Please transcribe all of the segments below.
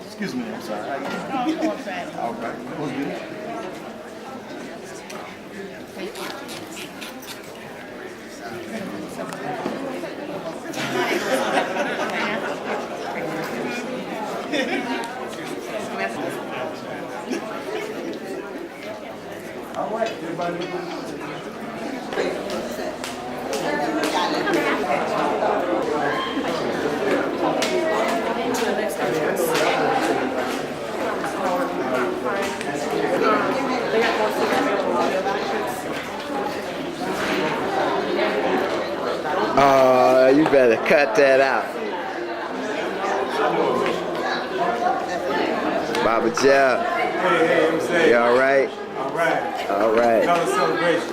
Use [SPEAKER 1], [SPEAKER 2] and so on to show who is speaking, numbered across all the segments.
[SPEAKER 1] Excuse me, I'm sorry. Okay. Who's good? All right, everybody.
[SPEAKER 2] You better cut that out. Baba Joe.
[SPEAKER 1] Hey, I'm saying.
[SPEAKER 2] You all right?
[SPEAKER 1] All right.
[SPEAKER 2] All right.
[SPEAKER 1] Another celebration.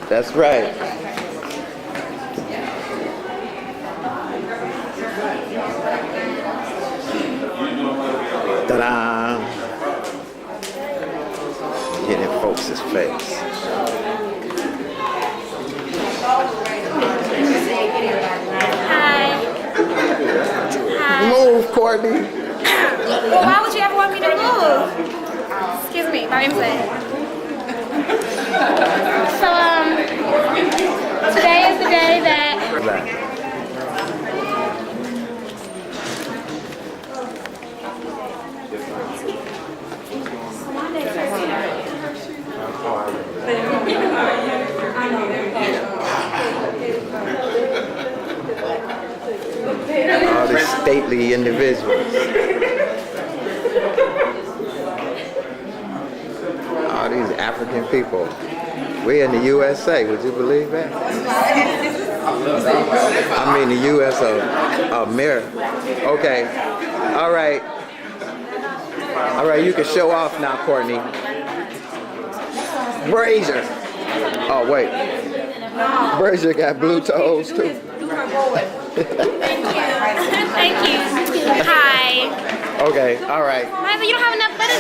[SPEAKER 2] That's right. Ta-da! Get in folks' face.
[SPEAKER 3] Hi.
[SPEAKER 2] Move, Courtney.
[SPEAKER 3] Well, why would you ever want me to move? Excuse me, my name's Ed. So, today is the day that...
[SPEAKER 2] All these stately individuals. All these African people. We're in the USA, would you believe that? I mean the US of America. Okay. All right. All right, you can show off now, Courtney. Brazier. Oh, wait. Brazier got blue toes, too.
[SPEAKER 3] Thank you. Hi.
[SPEAKER 2] Okay, all right.
[SPEAKER 3] Liza, you don't have enough letters.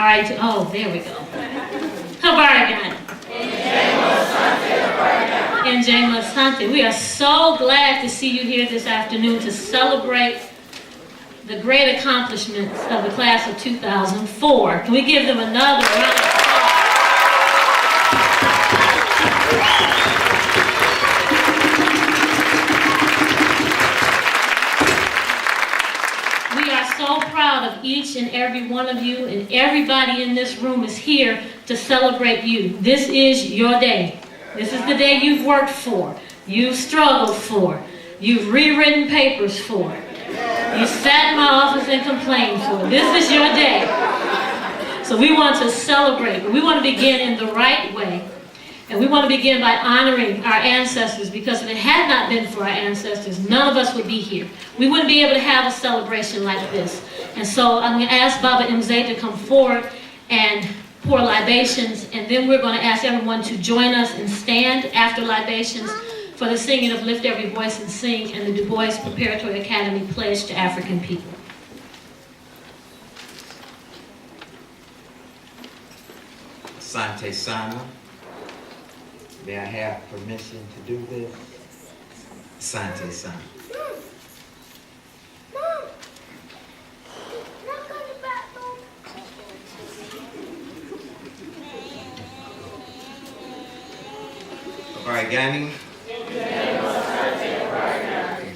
[SPEAKER 4] right, oh, there we go. Habargan. And Jay Masante. We are so glad to see you here this afternoon to celebrate the great accomplishments of the class of 2004. Can we give them another round of applause? We are so proud of each and every one of you, and everybody in this room is here to celebrate you. This is your day. This is the day you've worked for, you've struggled for, you've rewritten papers for, you sat in my office and complained for. This is your day. So we want to celebrate, but we want to begin in the right way. And we want to begin by honoring our ancestors, because if it had not been for our ancestors, none of us would be here. We wouldn't be able to have a celebration like this. And so I'm going to ask Baba Mzee to come forward and pour libations, and then we're going to ask everyone to join us and stand after libations for the singing of Lift Every Voice and Sing and the DuBois Preparatory Academy Pledge to African People.
[SPEAKER 2] Asante Sana. May I have permission to do this? Asante Sana. Barigani,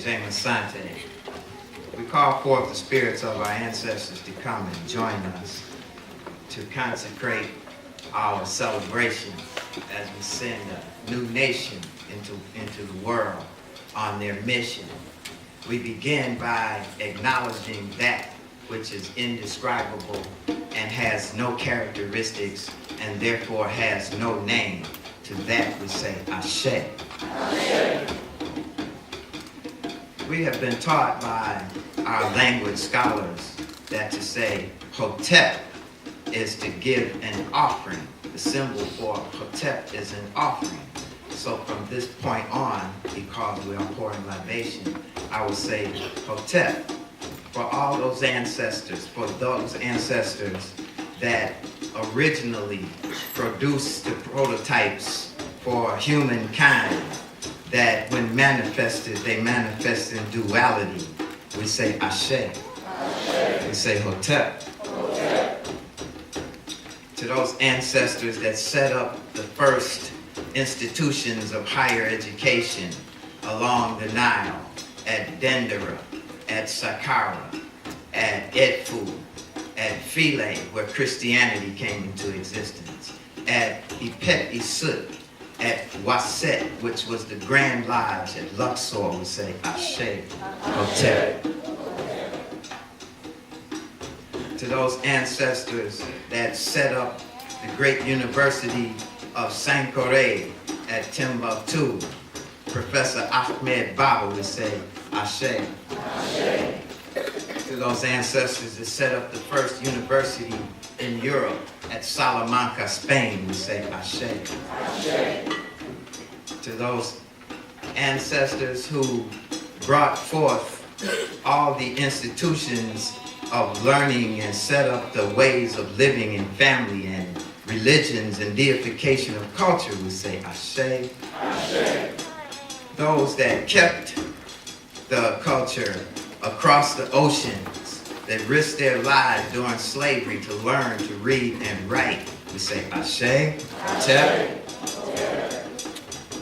[SPEAKER 2] James Asante. We call forth the spirits of our ancestors to come and join us to consecrate our celebration as we send a new nation into the world on their mission. We begin by acknowledging that which is indescribable and has no characteristics and therefore has no name. To that we say, Ashe. Ashe. We have been taught by our language scholars that to say Hotep is to give an offering. The symbol for Hotep is an offering. So from this point on, because we are pouring libation, I will say Hotep for all those ancestors, that originally produced the prototypes for humankind, that when manifested, they manifest in duality. We say Ashe. Ashe. We say Hotep. Hotep. To those ancestors that set up the first institutions of higher education along the Nile, at Dendera, at Saqqara, at Edfu, at Philae, where Christianity came into existence, at Ipet Isut, at Waset, which was the Grand Lodge at Luxor, we say Ashe, Hotep. To those ancestors that set up the great University of Sankore at Timbuktu, Professor Ahmed Baba, we say Ashe. Ashe. To those ancestors that set up the first university in Europe at Salamanca, Spain, we say Ashe. Ashe. To those ancestors who brought forth all the institutions of learning and set up the ways of living in family and religions and deification of culture, we say Ashe. Ashe. Those that kept the culture across the oceans, that risked their lives during slavery to learn to read and write, we say Ashe. Ashe.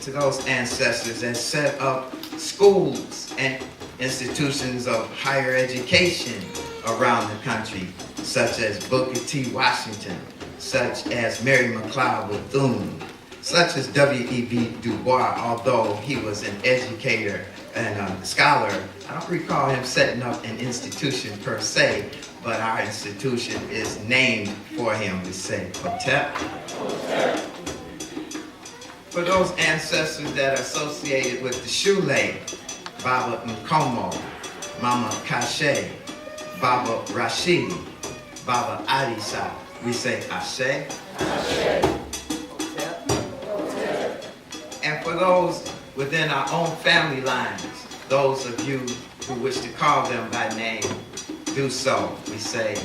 [SPEAKER 2] To those ancestors that set up schools and institutions of higher education around the country, such as Booker T. Washington, such as Mary McLeod Bethune, such as W.E.B. DuBois, although he was an educator and a scholar. I don't recall him setting up an institution per se, but our institution is named for him. We say Hotep. Hotep. For those ancestors that are associated with the Shule, Baba Nkomo, Mama Kashe, Baba Rashidi, Baba Aisha, we say Ashe. Ashe. And for those within our own family lines, those of you who wish to call them by name, do so. We say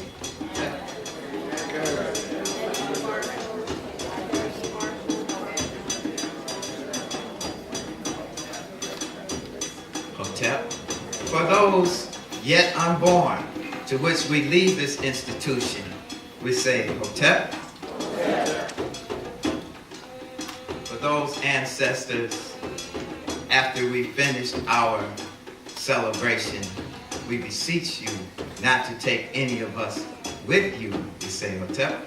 [SPEAKER 2] Hotep. For those yet unborn, to which we leave this institution, we say Hotep. For those ancestors, after we finished our celebration, we beseech you not to take any of us with you, we say Hotep.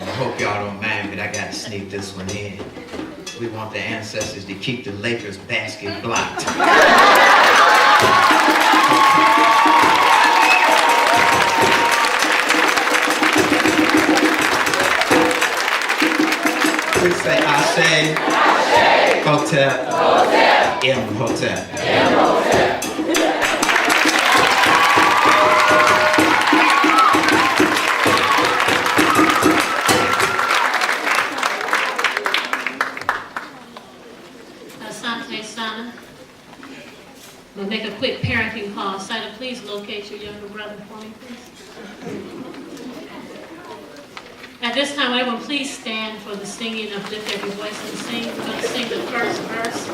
[SPEAKER 2] I hope y'all don't mind, but I gotta sneak this one in. We want the ancestors to keep the Lakers basket blocked. We say Ashe, Hotep, Imhotep.
[SPEAKER 4] Asante Sana. We'll make a quick parenting call. Sada, please locate your younger brother for me, please. At this time, everyone, please stand for the singing of Lift Every Voice and Sing. We're going to sing the first verse.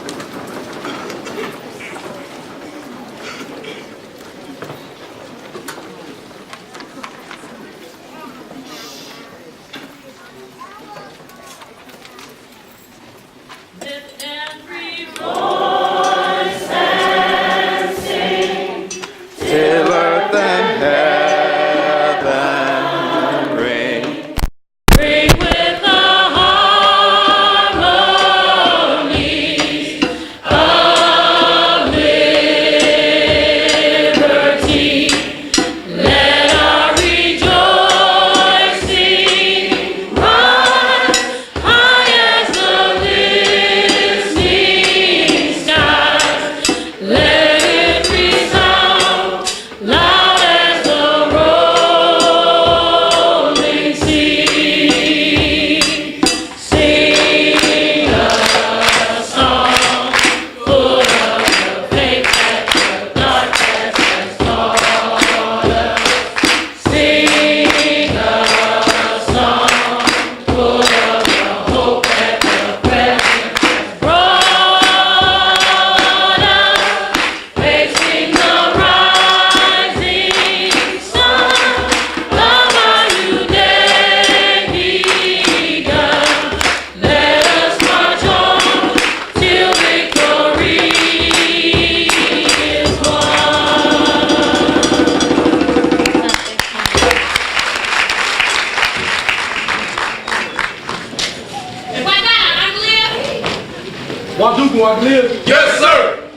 [SPEAKER 5] Yes, sir.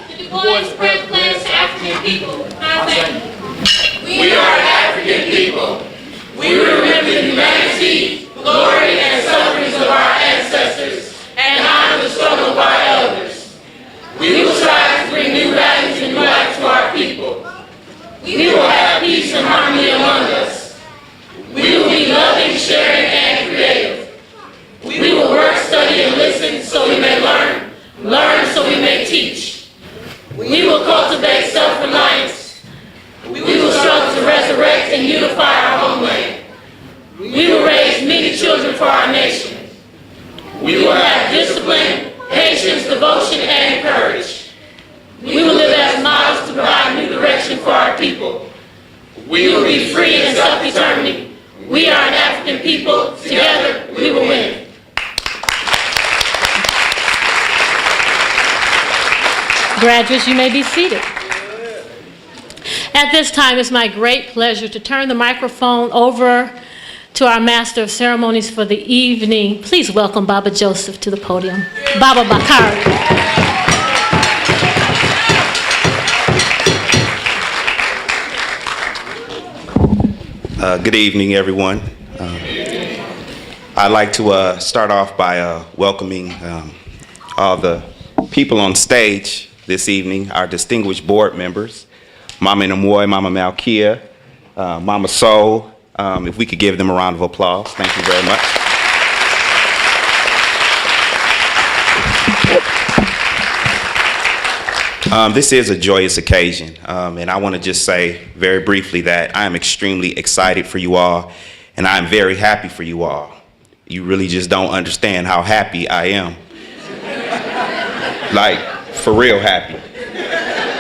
[SPEAKER 4] The DuBois represents African people. I thank you.
[SPEAKER 5] We are African people. We remember the humanity, glory, and sufferings of our ancestors, and honor the struggle of our elders. We will strive to bring new values and new life to our people. We will have peace and harmony among us. We will be loving, sharing, and creative. We will work, study, and listen so we may learn so we may teach. We will cultivate self-reliance. We will struggle to resurrect and unify our homeland. We will raise many children for our nation. We will have discipline, patience, devotion, and courage. We will live as models to provide new direction for our people. We will be free and self-determining. We are an African people. Together, we will win.
[SPEAKER 4] Graduates, you may be seated. At this time, it's my great pleasure to turn the microphone over to our Master of Ceremonies for the evening. Please welcome Baba Joseph to the podium. Baba Bakari.
[SPEAKER 6] Good evening, everyone. I'd like to start off by welcoming all the people on stage this evening, our distinguished board members, Mama Namoy, Mama Malkia, Mama Soul. If we could give them a round of applause. Thank you very much. This is a joyous occasion, and I want to just say very briefly that I am extremely excited for you all, and I am very happy for you all. You really just don't understand how happy I am. Like, for real happy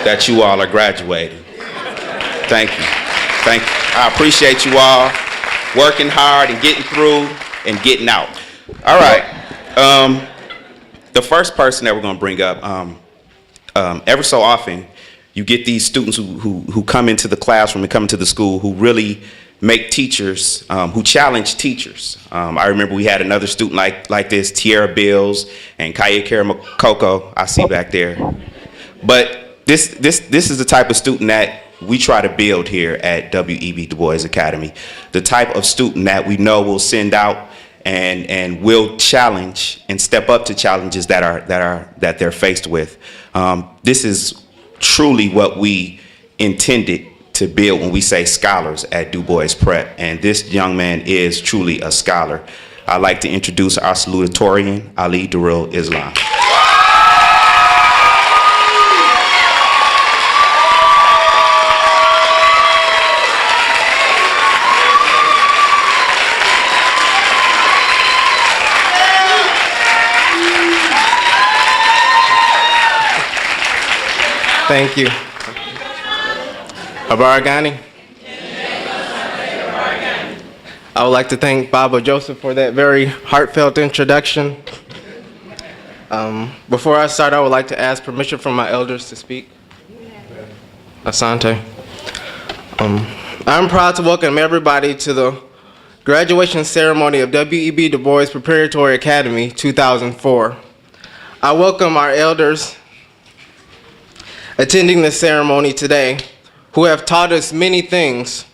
[SPEAKER 6] that you all are graduating. Thank you. Thank you. I appreciate you all working hard and getting through and getting out. All right. The first person that we're going to bring up, ever so often, you get these students who come into the classroom and come into the school who really make teachers, who challenge teachers. I remember we had another student like this, Tierra Bills and Kaya Karamakoko, I see back there. But this is the type of student that we try to build here at W.E.B. DuBois Academy. The type of student that we know will send out and will challenge and step up to challenges that they're faced with. This is truly what we intended to build when we say scholars at DuBois Prep, and this young man is truly a scholar. I'd like to introduce our salutatorian, Ali Darul Islam.
[SPEAKER 7] Thank you. Abaragani. I would like to thank Baba Joseph for that very heartfelt introduction. Before I start, I would like to ask permission from my elders to speak. Asante. I'm proud to welcome everybody to the graduation ceremony of W.E.B. DuBois Preparatory Academy 2004. I welcome our elders attending this ceremony today, who have taught us many things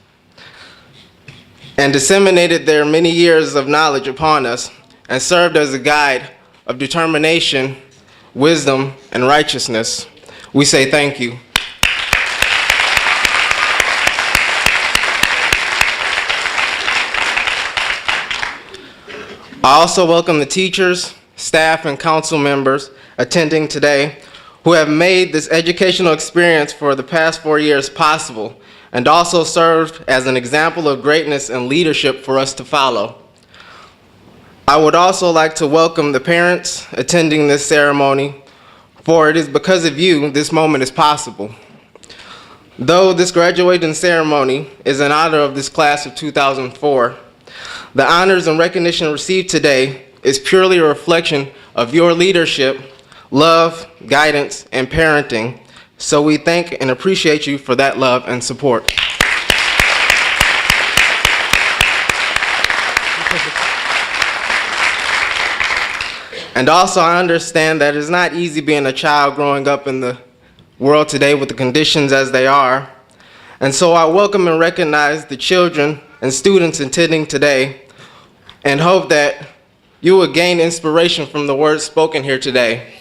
[SPEAKER 7] and disseminated their many years of knowledge upon us and served as a guide of determination, wisdom, and righteousness. We say thank you. I also welcome the teachers, staff, and council members attending today who have made this educational experience for the past 4 years possible and also served as an example of greatness and leadership for us to follow. I would also like to welcome the parents attending this ceremony, for it is because of you this moment is possible. Though this graduating ceremony is in honor of this class of 2004, the honors and recognition received today is purely a reflection of your leadership, love, guidance, and parenting. So we thank and appreciate you for that love and support. And also, I understand that it's not easy being a child growing up in the world today with the conditions as they are. And so I welcome and recognize the children and students attending today and hope that you will gain inspiration from the words spoken here today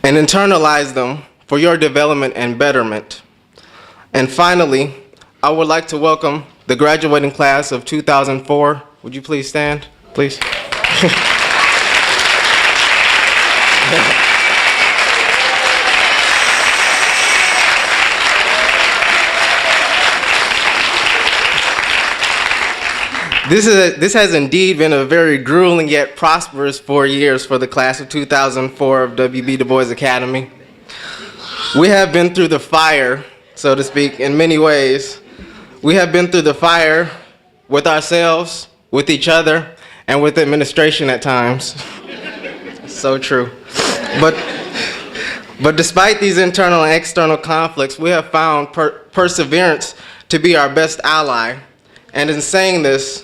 [SPEAKER 7] and internalize them for your development and betterment. And finally, I would like to welcome the graduating class of 2004. Would you please stand, please? This has indeed been a very grueling yet prosperous 4 years for the class of 2004 of W.E.B. DuBois Academy. We have been through the fire, so to speak, in many ways. We have been through the fire with ourselves, with each other, and with administration at times. So true. But despite these internal and external conflicts, we have found perseverance to be our best ally. And in saying this,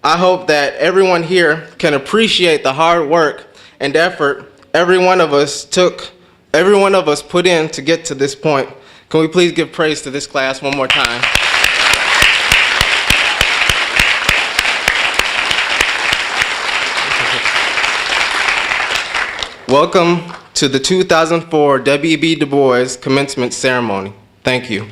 [SPEAKER 7] I hope that everyone here can appreciate the hard work and effort every one of us put in to get to this point. Can we please give praise to this class one more time? Welcome to the 2004 W.E.B. DuBois commencement ceremony. Thank you.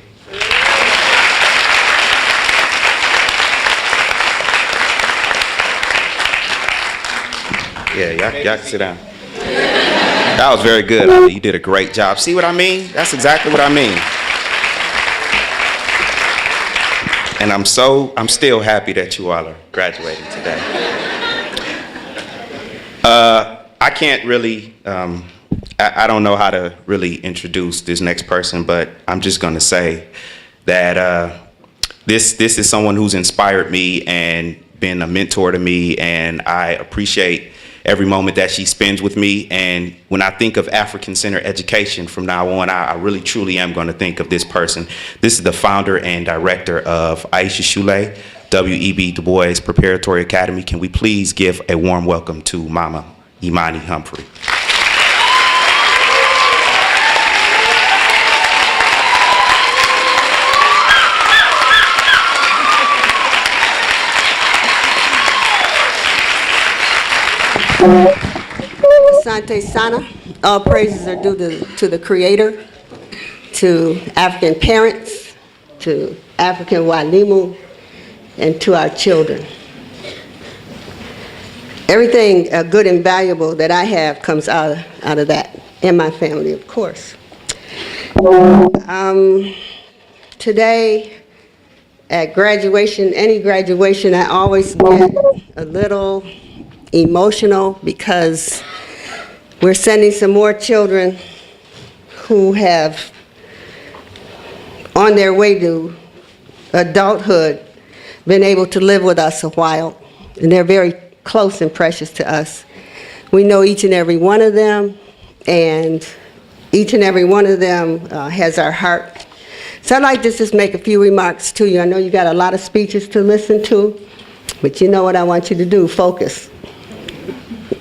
[SPEAKER 6] Yeah, y'all can sit down. That was very good, Ali. You did a great job. See what I mean? That's exactly what I mean. And I'm still happy that you all are graduating today. I can't really, I don't know how to really introduce this next person, but I'm just going to say that this is someone who's inspired me and been a mentor to me, and I appreciate every moment that she spends with me. And when I think of African-centered education from now on, I really truly am going to think of this person. This is the founder and director of Aisha Shule, W.E.B. DuBois Preparatory Academy. Can we please give a warm welcome to Mama Imani Humphrey.
[SPEAKER 8] Asante Sana. All praises are due to the Creator, to African parents, to African walimu, and to our children. Everything good and valuable that I have comes out of that, and my family, of course. Today, at graduation, any graduation, I always get a little emotional because we're sending some more children who have, on their way to adulthood, been able to live with us a while, and they're very close and precious to us. We know each and every one of them, and each and every one of them has our heart. So I'd like to just make a few remarks to you. I know you got a lot of speeches to listen to, but you know what I want you to do, focus.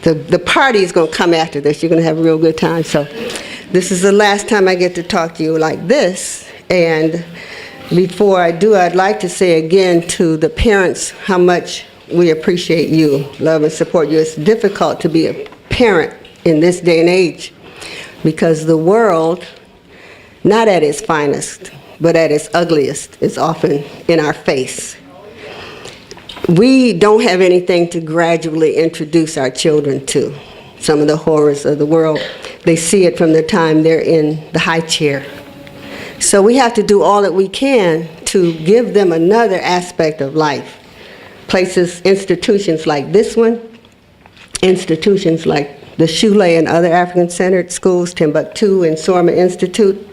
[SPEAKER 8] The party is going to come after this. You're going to have a real good time. So this is the last time I get to talk to you like this. And before I do, I'd like to say again to the parents how much we appreciate you, love and support you. It's difficult to be a parent in this day and age because the world, not at its finest, but at its ugliest, is often in our face. We don't have anything to gradually introduce our children to some of the horrors of the world. They see it from the time they're in the high chair. So we have to do all that we can to give them another aspect of life. Places, institutions like this one, institutions like the Shule and other African-centered schools, Timbuktu and Sorma Institute,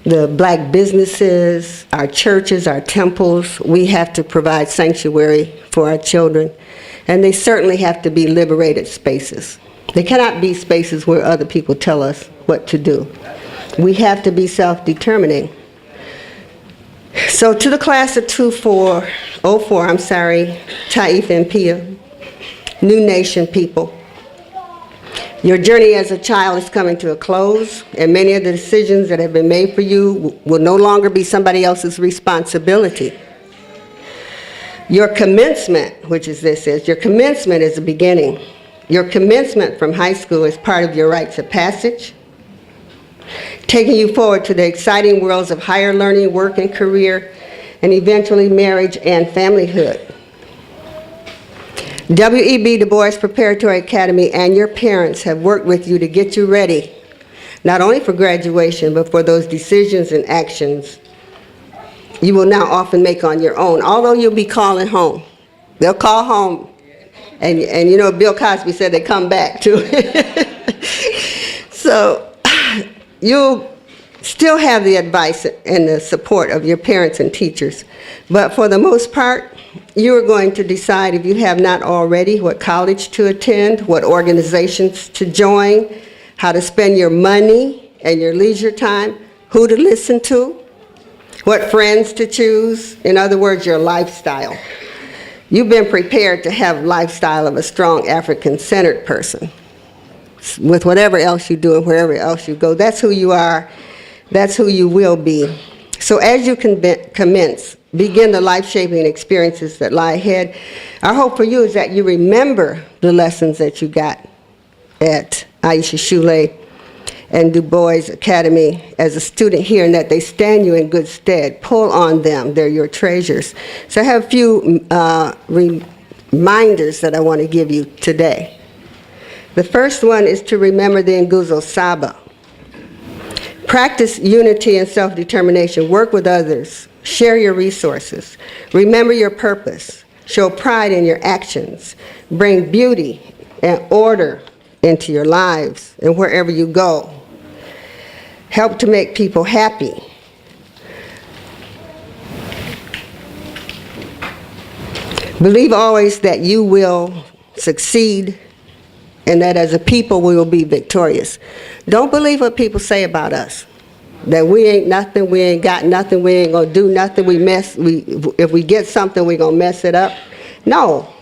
[SPEAKER 8] the black businesses, our churches, our temples. We have to provide sanctuary for our children, and they certainly have to be liberated spaces. They cannot be spaces where other people tell us what to do. We have to be self-determining. So to the class of 04, Taifa and Mpya, New Nation people, your journey as a child is coming to a close, and many of the decisions that have been made for you will no longer be somebody else's responsibility. Your commencement, which is your commencement is the beginning. Your commencement from high school is part of your rites of passage, taking you forward to the exciting worlds of higher learning, work and career, and eventually marriage and familyhood. W.E.B. DuBois Preparatory Academy and your parents have worked with you to get you ready, not only for graduation, but for those decisions and actions you will now often make on your own, although you'll be calling home. They'll call home, and you know, Bill Cosby said they come back too. So you'll still have the advice and the support of your parents and teachers, but for the most part, you are going to decide, if you have not already, what college to attend, what organizations to join, how to spend your money and your leisure time, who to listen to, what friends to choose, in other words, your lifestyle. You've been prepared to have a lifestyle of a strong African-centered person. With whatever else you do and wherever else you go, that's who you are, that's who you will be. So as you commence, begin the life-shaping experiences that lie ahead, our hope for you is that you remember the lessons that you got at Aisha Shule and DuBois Academy as a student here, and that they stand you in good stead. Pull on them. They're your treasures. So I have a few reminders that I want to give you today. The first one is to remember the Nguzo Saba. Practice unity and self-determination. Work with others. Share your resources. Remember your purpose. Show pride in your actions. Bring beauty and order into your lives and wherever you go. Help to make people happy. Believe always that you will succeed and that as a people we will be victorious. Don't believe what people say about us. That we ain't nothing, we ain't got nothing, we ain't gonna do nothing, if we get something, we gonna mess it up. No,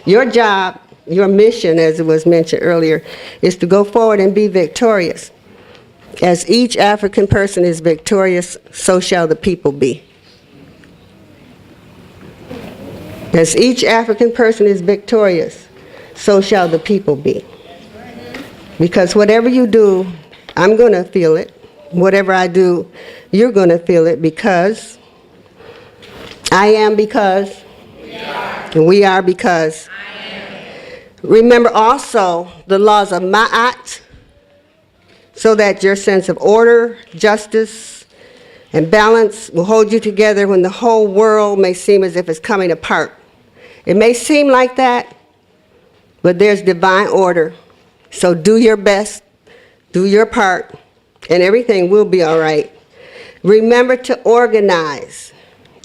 [SPEAKER 8] your job, your mission, as it was mentioned earlier, is to go forward and be victorious. As each African person is victorious, so shall the people be. As each African person is victorious, so shall the people be. Because whatever you do, I'm gonna feel it. Whatever I do, you're going to feel it, because I am, because and we are, because. Remember also the laws of Ma'at, so that your sense of order, justice, and balance will hold you together when the whole world may seem as if it's coming apart. It may seem like that, but there's divine order. So do your best, do your part, and everything will be all right. Remember to organize.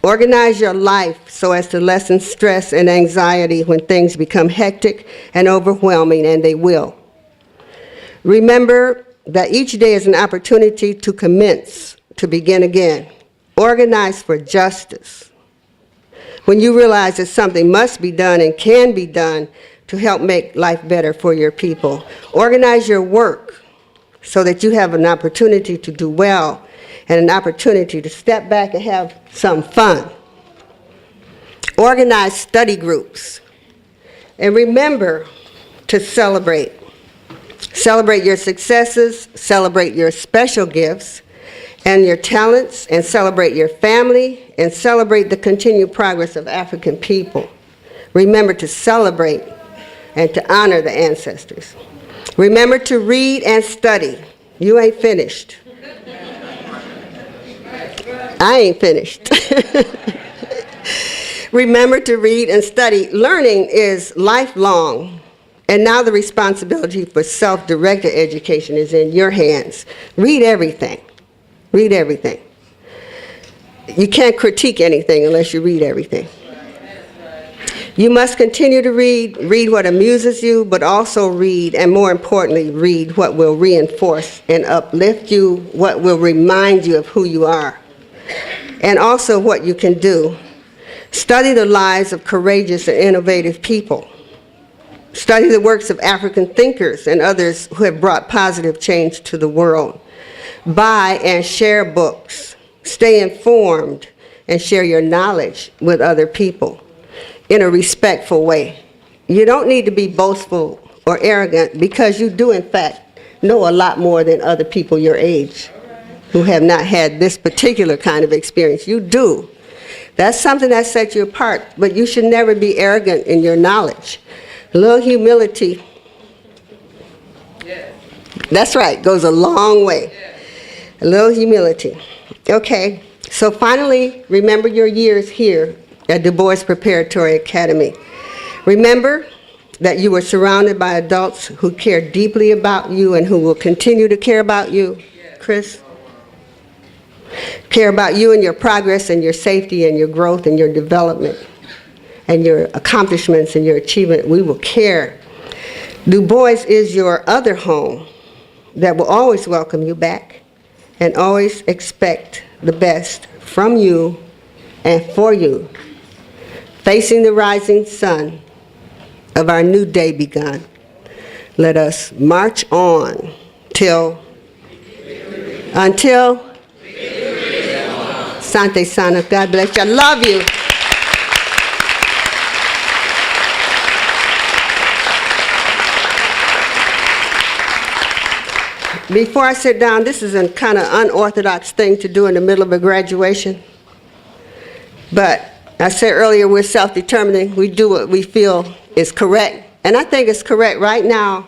[SPEAKER 8] Organize your life so as to lessen stress and anxiety when things become hectic and overwhelming, and they will. Remember that each day is an opportunity to commence, to begin again. Organize for justice. When you realize that something must be done and can be done to help make life better for your people. Organize your work so that you have an opportunity to do well and an opportunity to step back and have some fun. Organize study groups. And remember to celebrate. Celebrate your successes, celebrate your special gifts and your talents, and celebrate your family, and celebrate the continued progress of African people. Remember to celebrate and to honor the ancestors. Remember to read and study. You ain't finished. I ain't finished. Remember to read and study. Learning is lifelong, and now the responsibility for self-directed education is in your hands. Read everything. Read everything. You can't critique anything unless you read everything. You must continue to read what amuses you, but also read, and more importantly, read what will reinforce and uplift you, what will remind you of who you are, and also what you can do. Study the lives of courageous and innovative people. Study the works of African thinkers and others who have brought positive change to the world. Buy and share books. Stay informed and share your knowledge with other people in a respectful way. You don't need to be boastful or arrogant, because you do in fact know a lot more than other people your age who have not had this particular kind of experience. You do. That's something that sets you apart, but you should never be arrogant in your knowledge. A little humility, that's right, goes a long way. A little humility. Okay, so finally, remember your years here at DuBois Preparatory Academy. Remember that you were surrounded by adults who care deeply about you and who will continue to care about you. Chris? Care about you and your progress and your safety and your growth and your development and your accomplishments and your achievement. We will care. DuBois is your other home that will always welcome you back and always expect the best from you and for you. Facing the rising sun of our new day begun, let us march on until Sante Sana. God bless you. I love you. Before I sit down, this is a kind of unorthodox thing to do in the middle of a graduation. But I said earlier, we're self-determining. We do what we feel is correct. And I think it's correct right now.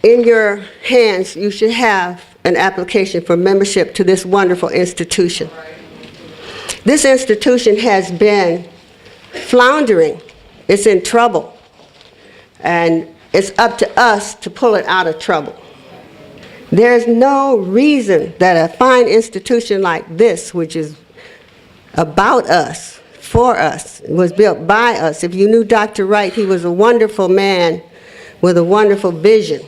[SPEAKER 8] In your hands, you should have an application for membership to this wonderful institution. This institution has been floundering. It's in trouble. And it's up to us to pull it out of trouble. There's no reason that a fine institution like this, which is about us, for us, was built by us. If you knew Dr. Wright, he was a wonderful man with a wonderful vision.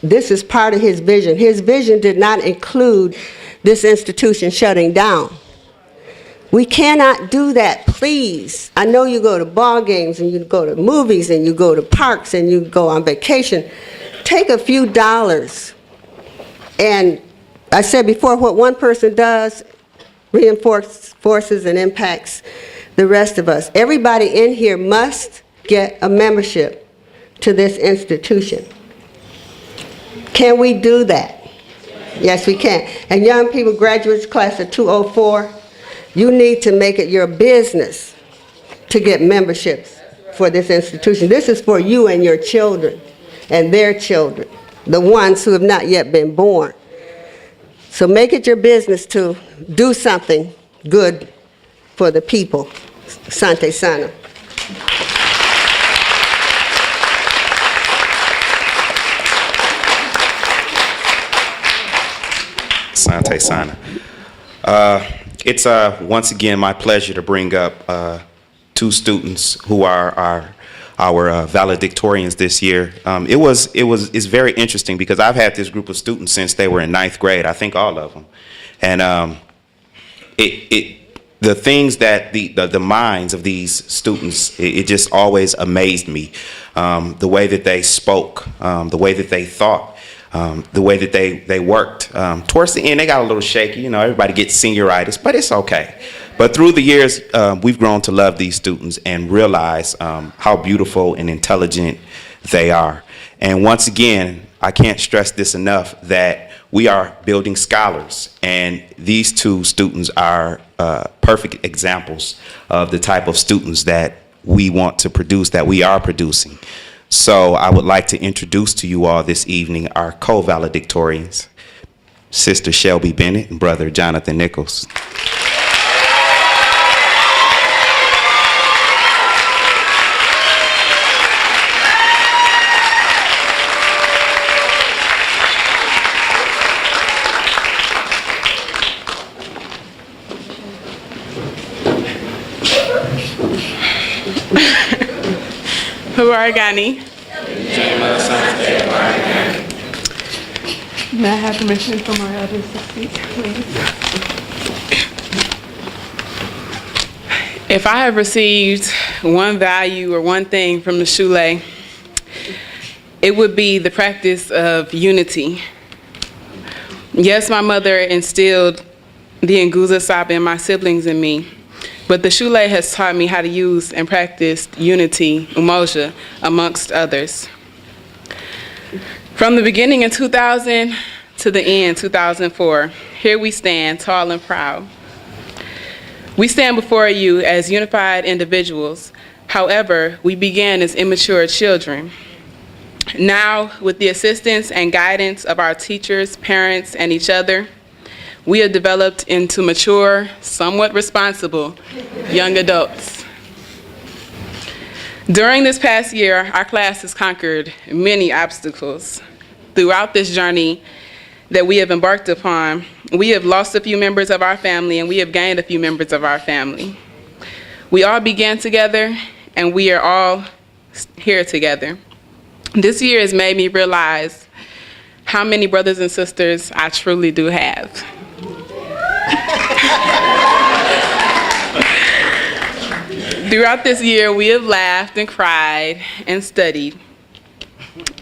[SPEAKER 8] This is part of his vision. His vision did not include this institution shutting down. We cannot do that, please. I know you go to ball games and you go to movies and you go to parks and you go on vacation. Take a few dollars. And I said before, what one person does reinforces and impacts the rest of us. Everybody in here must get a membership to this institution. Can we do that? Yes, we can. And young people, graduates class of 204, you need to make it your business to get memberships for this institution. This is for you and your children and their children, the ones who have not yet been born. So make it your business to do something good for the people. Sante Sana.
[SPEAKER 6] Sante Sana. It's once again my pleasure to bring up two students who are our valedictorians this year. It's very interesting because I've had this group of students since they were in 9th grade. I think all of them, and the things that the minds of these students, it just always amazed me. The way that they spoke, the way that they thought. The way that they worked. Towards the end, they got a little shaky. You know, everybody gets senioritis, but it's okay. But through the years, we've grown to love these students and realize how beautiful and intelligent they are. And once again, I can't stress this enough that we are building scholars. And these two students are perfect examples of the type of students that we want to produce, that we are producing. So I would like to introduce to you all this evening our co-valedictorians, Sister Shelby Bennett and Brother Jonathan Nichols.
[SPEAKER 9] Huaragani. May I have permission from our elders to speak, please? If I have received one value or one thing from the Shule, it would be the practice of unity. Yes, my mother instilled the Nguza Saba in my siblings and me, but the Shule has taught me how to use and practice unity, umoja, amongst others. From the beginning in 2000 to the end, 2004, here we stand, tall and proud. We stand before you as unified individuals. However, we began as immature children. Now, with the assistance and guidance of our teachers, parents, and each other, we have developed into mature, somewhat responsible young adults. During this past year, our class has conquered many obstacles. Throughout this journey that we have embarked upon, we have lost a few members of our family and we have gained a few members of our family. We all began together and we are all here together. This year has made me realize how many brothers and sisters I truly do have. Throughout this year, we have laughed and cried and studied,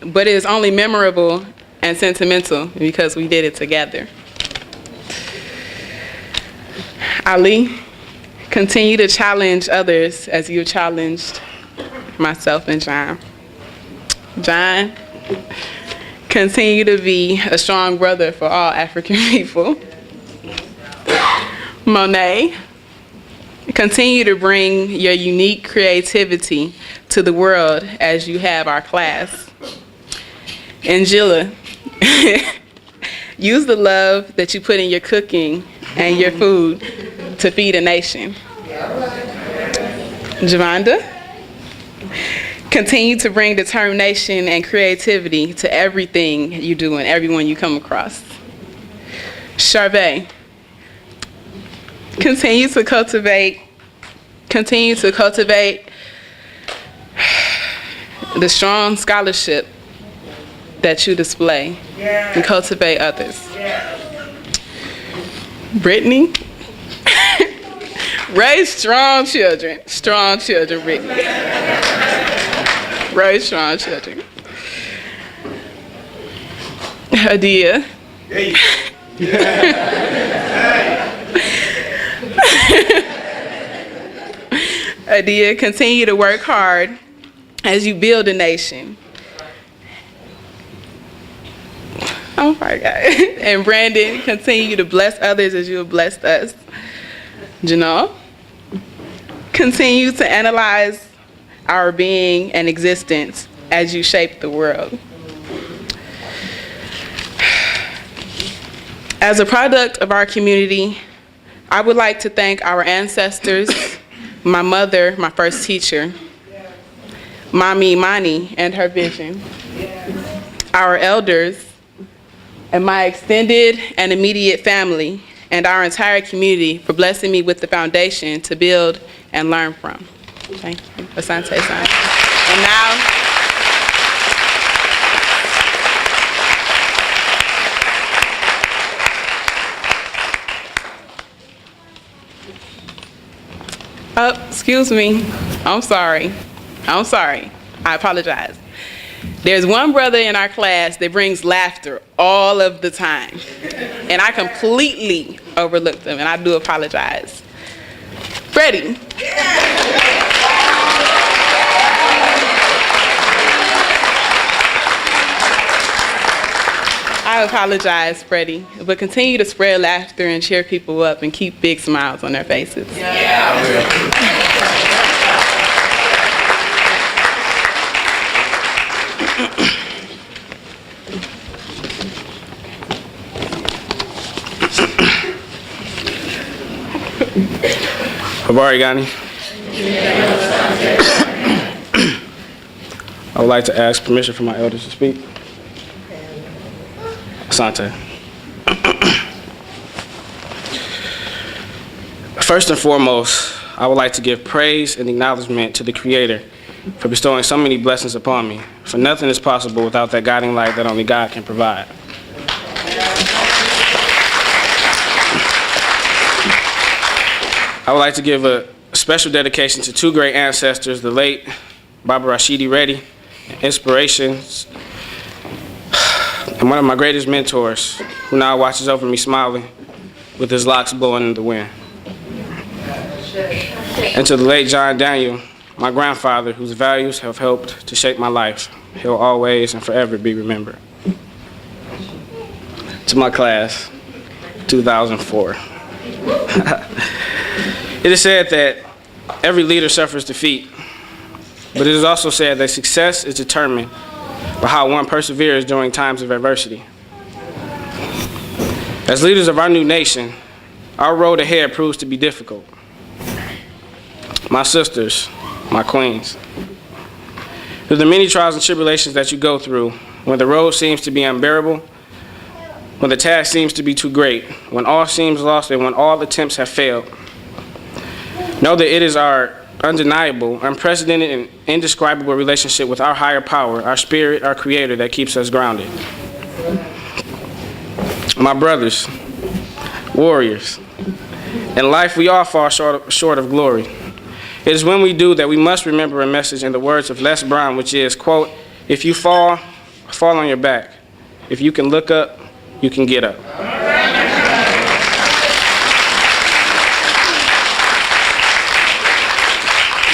[SPEAKER 9] but it is only memorable and sentimental because we did it together. Ali, continue to challenge others as you challenged myself and John. John, continue to be a strong brother for all African people. Monet, continue to bring your unique creativity to the world as you have our class. Angela, use the love that you put in your cooking and your food to feed a nation. Javonda, Continue to bring determination and creativity to everything you do and everyone you come across. Charvet, continue to cultivate the strong scholarship that you display and cultivate others. Brittany, raise strong children, Brittany. Raise strong children. Adia. Adia, continue to work hard as you build a nation. Oh my God. And Brandon, continue to bless others as you have blessed us. Janelle, continue to analyze our being and existence as you shape the world. As a product of our community, I would like to thank our ancestors, my mother, my first teacher, Mommy Imani and her vision, our elders, and my extended and immediate family, and our entire community for blessing me with the foundation to build and learn from. Thank you. Asante San. And now, oh, excuse me. I'm sorry. I apologize. There's one brother in our class that brings laughter all of the time. And I completely overlooked him, and I do apologize. Freddie. I apologize, Freddie, but continue to spread laughter and cheer people up and keep big smiles on their faces.
[SPEAKER 10] Habari Gani. I would like to ask permission for my elders to speak. Asante. First and foremost, I would like to give praise and acknowledgement to the Creator for bestowing so many blessings upon me, for nothing is possible without that guiding light that only God can provide. I would like to give a special dedication to two great ancestors, the late Baba Rashidi Reddy, inspirations, and one of my greatest mentors, who now watches over me smiling with his locks blowing in the wind. And to the late John Daniel, my grandfather, whose values have helped to shape my life. He'll always and forever be remembered. To my class, 2004. It is said that every leader suffers defeat, but it is also said that success is determined by how one perseveres during times of adversity. As leaders of our new nation, our road ahead proves to be difficult. My sisters, my queens, through the many trials and tribulations that you go through, when the road seems to be unbearable, when the task seems to be too great, when all seems lost and when all attempts have failed, know that it is our undeniable, unprecedented, and indescribable relationship with our higher power, our spirit, our Creator, that keeps us grounded. My brothers, warriors, in life we all fall short of glory. It is when we do that we must remember a message in the words of Les Brown, which is, quote, "If you fall, fall on your back. If you can look up, you can get up."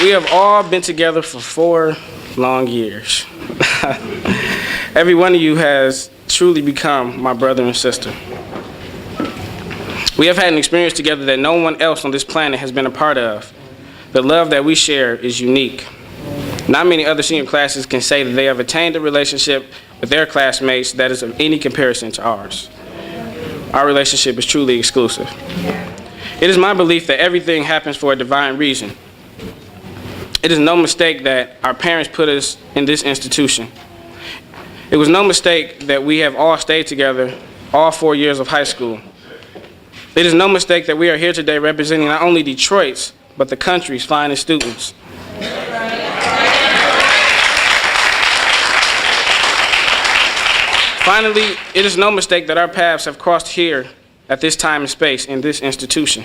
[SPEAKER 10] We have all been together for 4 long years. Every one of you has truly become my brother and sister. We have had an experience together that no one else on this planet has been a part of. The love that we share is unique. Not many other senior classes can say that they have attained a relationship with their classmates that is of any comparison to ours. Our relationship is truly exclusive. It is my belief that everything happens for a divine reason. It is no mistake that our parents put us in this institution. It was no mistake that we have all stayed together all 4 years of high school. It is no mistake that we are here today representing not only Detroit's, but the country's finest students. Finally, it is no mistake that our paths have crossed here at this time and space in this institution.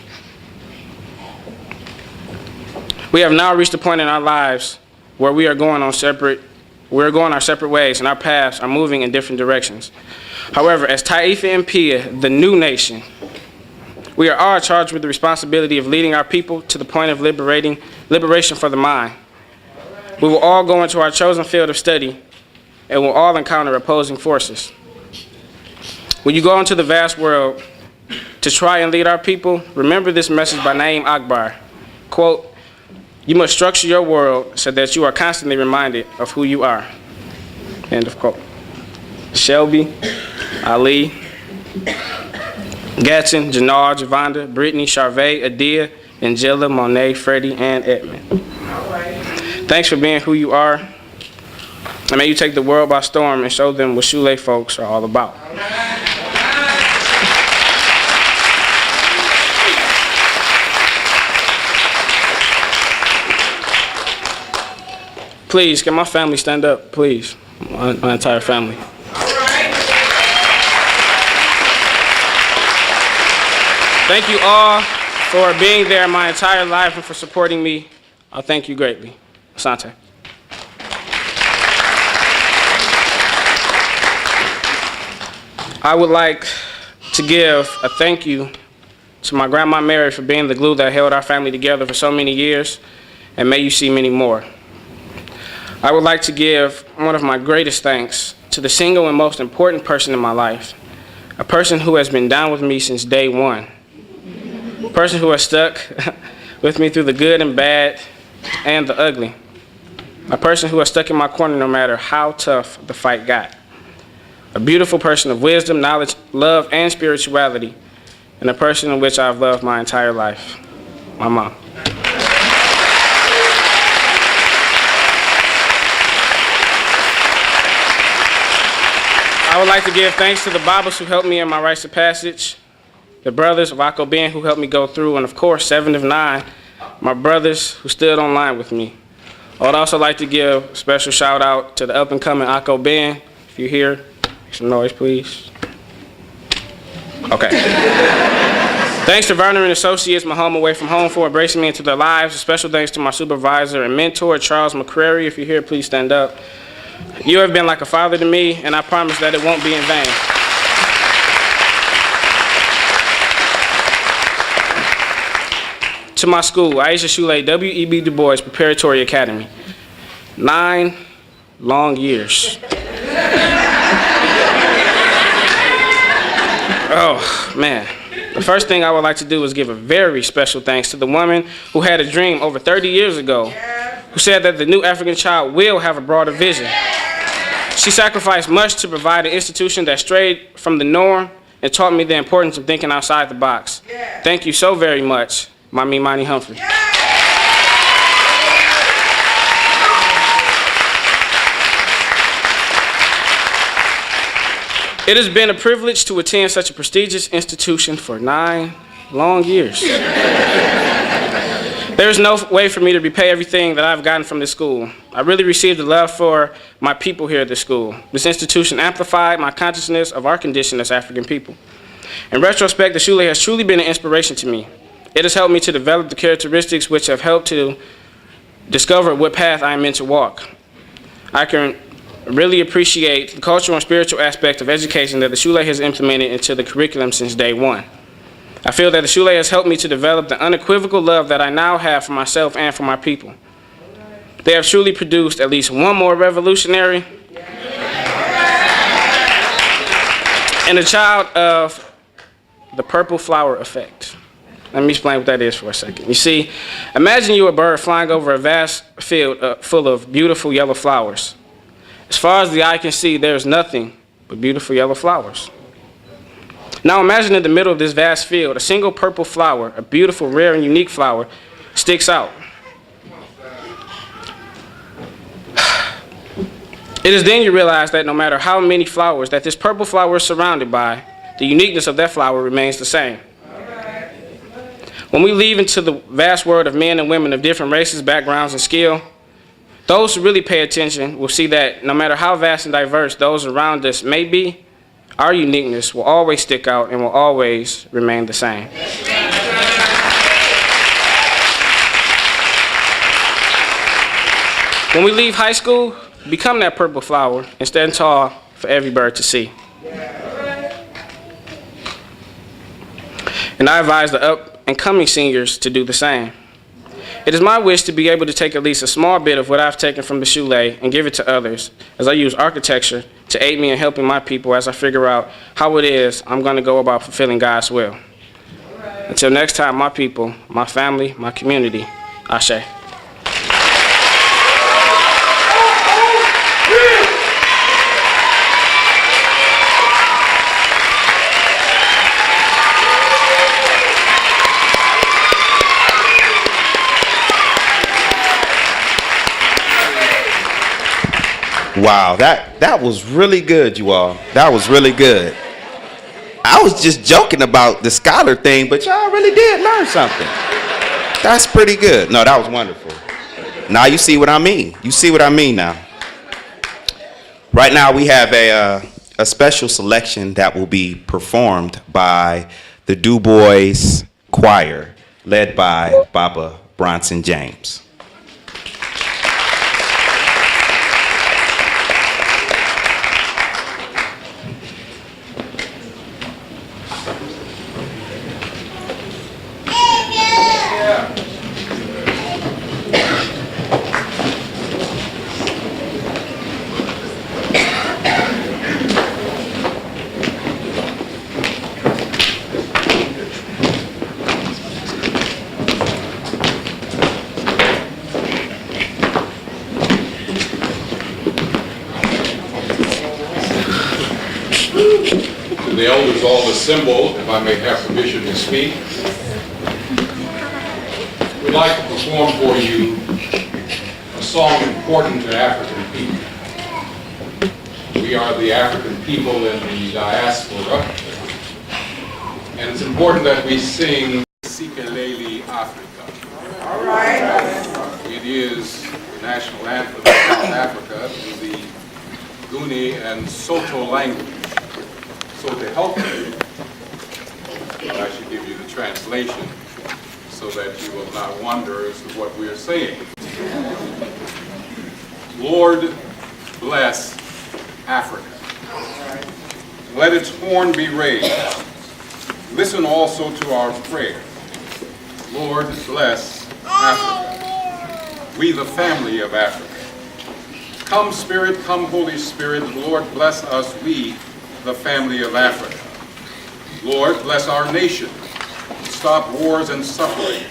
[SPEAKER 10] We have now reached a point in our lives where we are going our separate ways, and our paths are moving in different directions. However, as Taifa and Mpya, the new nation, we are all charged with the responsibility of leading our people to the point of liberation for the mind. We will all go into our chosen field of study and will all encounter opposing forces. When you go into the vast world to try and lead our people, remember this message by Naeem Akbar. Quote, "You must structure your world so that you are constantly reminded of who you are." End of quote. Shelby, Ali, Gatson, Jannar, Javonda, Brittany, Charvay, Adia, Angela, Monet, Freddie, and Edmund. Thanks for being who you are. And may you take the world by storm and show them what Shule folks are all about. Please, can my family stand up, please? My entire family. Thank you all for being there my entire life and for supporting me. I thank you greatly. Asante. I would like to give a thank you to my grandma Mary for being the glue that held our family together for so many years, and may you see many more. I would like to give one of my greatest thanks to the single and most important person in my life, a person who has been down with me since day one, a person who has stuck with me through the good and bad and the ugly, a person who has stuck in my corner no matter how tough the fight got, a beautiful person of wisdom, knowledge, love, and spirituality, and a person in which I've loved my entire life, my mom. I would like to give thanks to the Bibles who helped me in my rites of passage, the brothers of W.E.B who helped me go through, and of course, 7 of 9, my brothers who stood online with me. I would also like to give a special shout out to the up and coming W.E.B. If you're here, make some noise, please. Okay. Thanks to Verner and Associates, my home away from home, for embracing me into their lives. A special thanks to my supervisor and mentor, Charles McCrary. If you're here, please stand up. You have been like a father to me, and I promise that it won't be in vain. To my school, Aisha, Shule, W.E.B. DuBois Preparatory Academy. 9 long years. Oh, man. The first thing I would like to do is give a very special thanks to the woman who had a dream over 30 years ago, who said that the new African child will have a broader vision. She sacrificed much to provide an institution that strayed from the norm and taught me the importance of thinking outside the box. Thank you so very much, Mami Mani Humphrey. It has been a privilege to attend such a prestigious institution for 9 long years. There is no way for me to repay everything that I've gotten from this school. I really received the love for my people here at this school. This institution amplified my consciousness of our condition as African people. In retrospect, the Shule has truly been an inspiration to me. It has helped me to develop the characteristics which have helped to discover what path I am meant to walk. I can really appreciate the cultural and spiritual aspect of education that the Shule has implemented into the curriculum since day one. I feel that the Shule has helped me to develop the unequivocal love that I now have for myself and for my people. They have truly produced at least one more revolutionary and a child of the purple flower effect. Let me explain what that is for a second. You see, imagine you're a bird flying over a vast field full of beautiful yellow flowers. As far as the eye can see, there's nothing but beautiful yellow flowers. Now imagine in the middle of this vast field, a single purple flower, a beautiful, rare, and unique flower, sticks out. It is then you realize that no matter how many flowers that this purple flower is surrounded by, the uniqueness of that flower remains the same. When we leave into the vast world of men and women of different races, backgrounds, and skill, those who really pay attention will see that no matter how vast and diverse those around us may be, our uniqueness will always stick out and will always remain the same. When we leave high school, become that purple flower and stand tall for every bird to see. And I advise the up and coming seniors to do the same. It is my wish to be able to take at least a small bit of what I've taken from the Shule and give it to others as I use architecture to aid me in helping my people as I figure out how it is I'm going to go about fulfilling God's will. Until next time, my people, my family, my community, Aisha.
[SPEAKER 6] Wow, that was really good, you all. That was really good. I was just joking about the scholar thing, but y'all really did learn something. That's pretty good. No, that was wonderful. Now you see what I mean. You see what I mean now. Right now we have a special selection that will be performed by the DuBois choir, led by Baba Bronson James.
[SPEAKER 11] The elders all assembled, if I may have permission to speak. We'd like to perform for you a song important to African people. We are the African people in the diaspora, and it's important that we sing Sikeleli Africa. All right. It is the national anthem of South Africa in the Guni and Soto language. So to help you, I should give you the translation so that you will not wonder as to what we are saying. Lord, bless Africa. Let its horn be raised. Listen also to our prayer. Lord, bless Africa. We, the family of Africa. Come, Spirit, come, Holy Spirit. Lord, bless us, we, the family of Africa. Lord, bless our nation. Stop wars and suffering.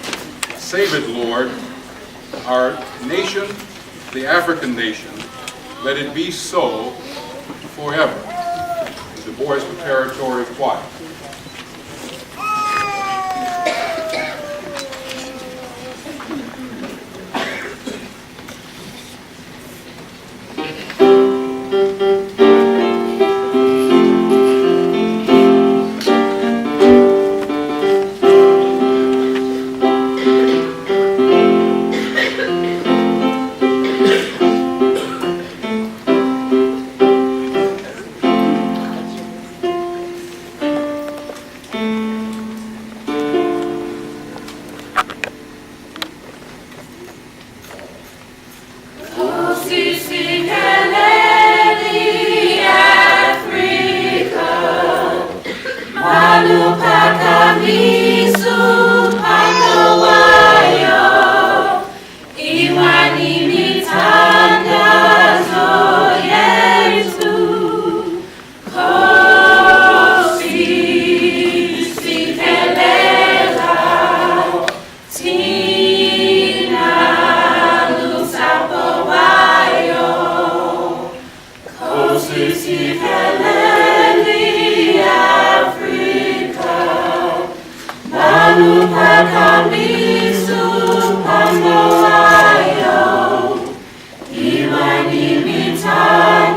[SPEAKER 11] Save it, Lord. Our nation, the African nation, let it be so forever. The DuBois Preparatory Choir.
[SPEAKER 5] Iwani mitanda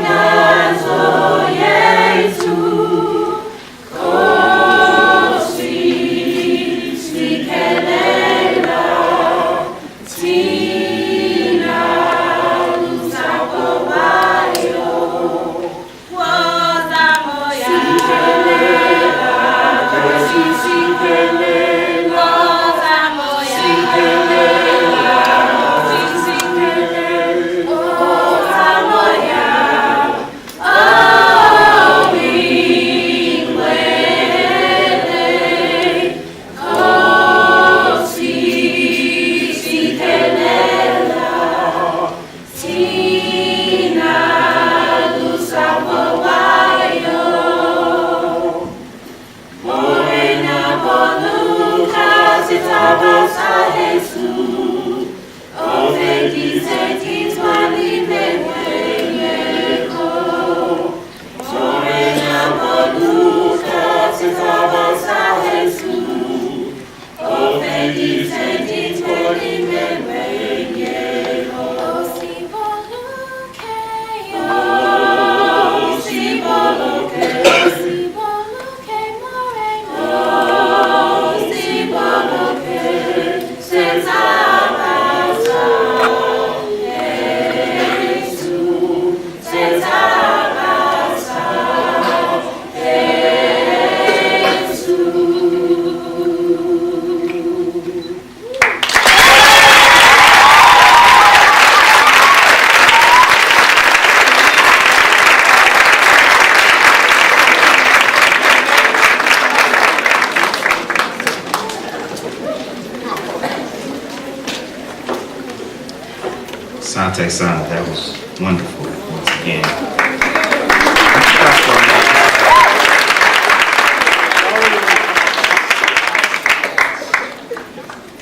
[SPEAKER 6] Asante Sana, that was wonderful once again.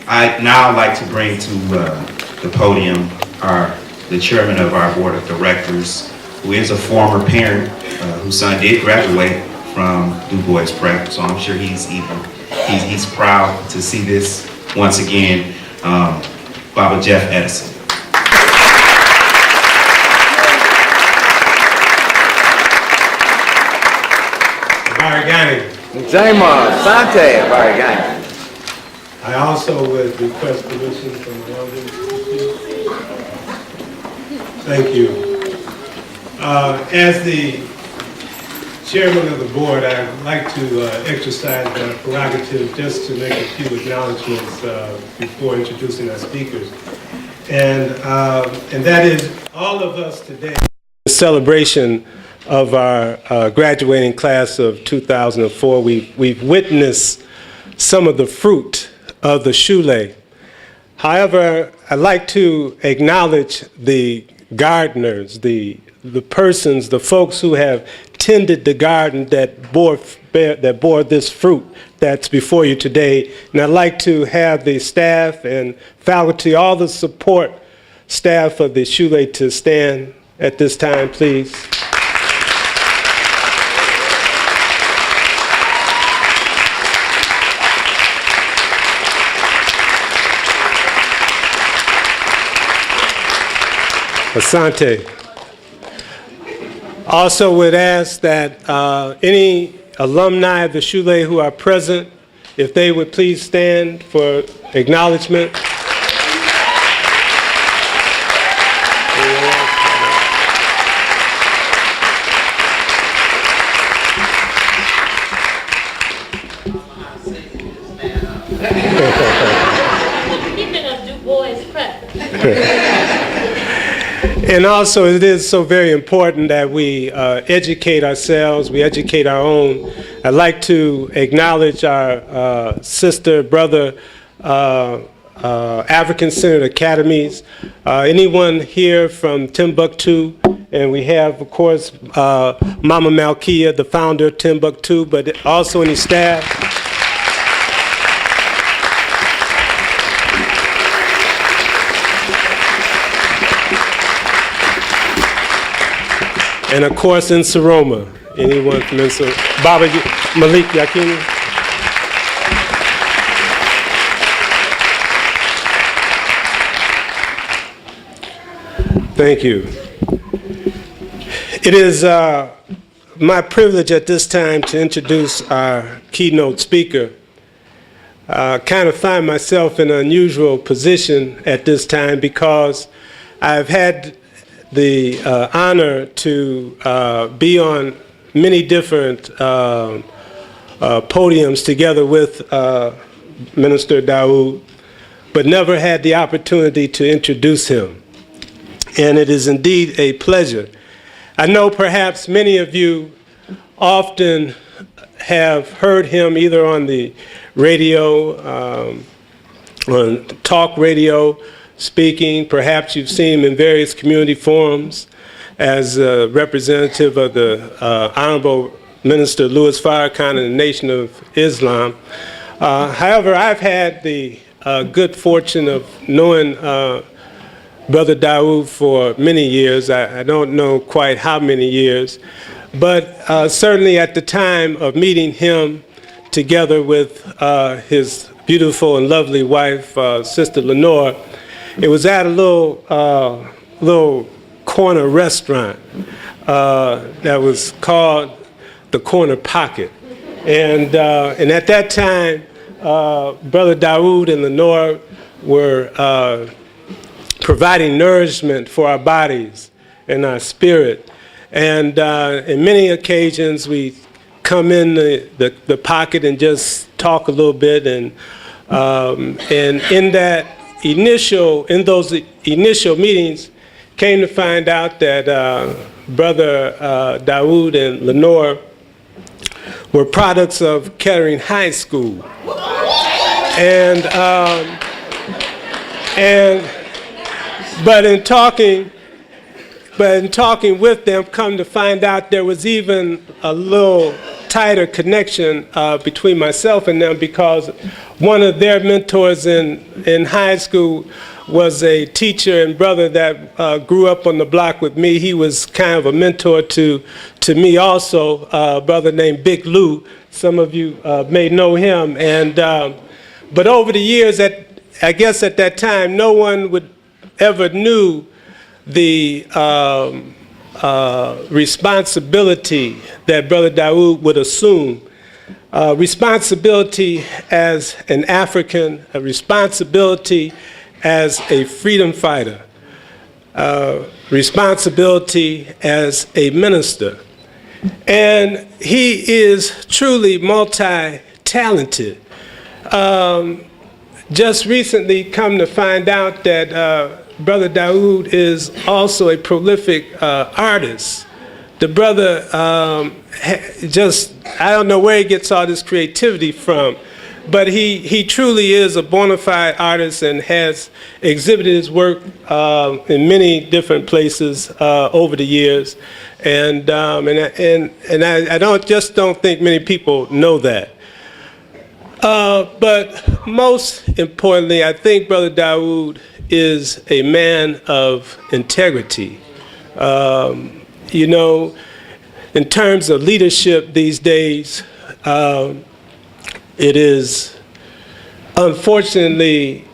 [SPEAKER 6] I'd now like to bring to the podium the chairman of our board of directors, who is a former parent whose son did graduate from DuBois Prep, so I'm sure he's proud to see this once again. Baba Jeff Edison.
[SPEAKER 12] Baragani.
[SPEAKER 13] Jaima, Sante, Baragani.
[SPEAKER 12] I also would request permission from my elders to speak. Thank you. As the chairman of the board, I'd like to exercise the prerogative just to make a few acknowledgments before introducing our speakers. And that is all of us today. The celebration of our graduating class of 2004, we've witnessed some of the fruit of the Shule. However, I'd like to acknowledge the gardeners, the persons, the folks who have tended the garden that bore this fruit that's before you today. And I'd like to have the staff and faculty, all the support staff of the Shule to stand at this time, please. Asante. Also would ask that any alumni of the Shule who are present, if they would please stand for acknowledgement.
[SPEAKER 4] Keeping up DuBois Prep.
[SPEAKER 12] And also, it is so very important that we educate ourselves, we educate our own. I'd like to acknowledge our sister, brother, African-centered academies. Anyone here from Timbuktu? And we have, of course, Mama Malkia, the founder of Timbuktu, but also any staff. And of course in Saroma, anyone from Saroma? Baba Malik Yakini. Thank you. It is my privilege at this time to introduce our keynote speaker. I kind of find myself in an unusual position at this time because I've had the honor to be on many different podiums together with Minister Dawud, but never had the opportunity to introduce him. And it is indeed a pleasure. I know perhaps many of you often have heard him either on the radio, on talk radio, speaking. Perhaps you've seen him in various community forums as a representative of the Honorable Minister Louis Farrakhan and the Nation of Islam. However, I've had the good fortune of knowing Brother Dawud for many years. I don't know quite how many years, but certainly at the time of meeting him together with his beautiful and lovely wife, Sister Lenore, it was at a little corner restaurant that was called the Corner Pocket. And at that time, Brother Dawud and Lenore were providing nourishment for our bodies and our spirit. And in many occasions, we come in the pocket and just talk a little bit. And in those initial meetings, came to find out that Brother Dawud and Lenore were products of Kettering High School. But in talking with them, come to find out there was even a little tighter connection between myself and them, because one of their mentors in high school was a teacher and brother that grew up on the block with me. He was kind of a mentor to me also, a brother named Big Lou. Some of you may know him. But over the years, I guess at that time, no one would ever knew the responsibility that Brother Dawud would assume. Responsibility as an African, a responsibility as a freedom fighter, responsibility as a minister. And he is truly multi-talented. Just recently come to find out that Brother Dawud is also a prolific artist. The brother I don't know where he gets all this creativity from, but he truly is a bona fide artist and has exhibited his work in many different places over the years. And I don't think many people know that. But most importantly, I think Brother Dawud is a man of integrity. You know, in terms of leadership these days, it is unfortunately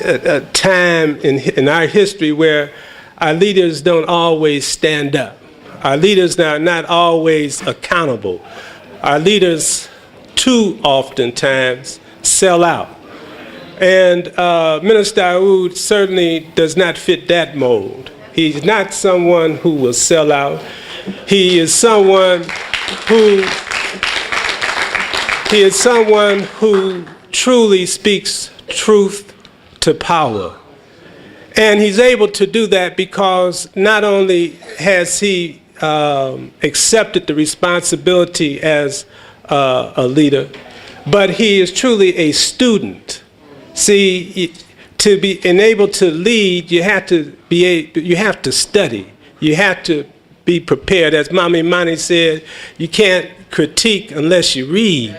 [SPEAKER 12] a time in our history where our leaders don't always stand up. Our leaders are not always accountable. Our leaders too oftentimes sell out. And Minister Dawud certainly does not fit that mold. He's not someone who will sell out. He is someone who truly speaks truth to power. And he's able to do that because not only has he accepted the responsibility as a leader, but he is truly a student. See, to be able to lead, you have to study. You have to be prepared. As Mama Imani said, you can't critique unless you read.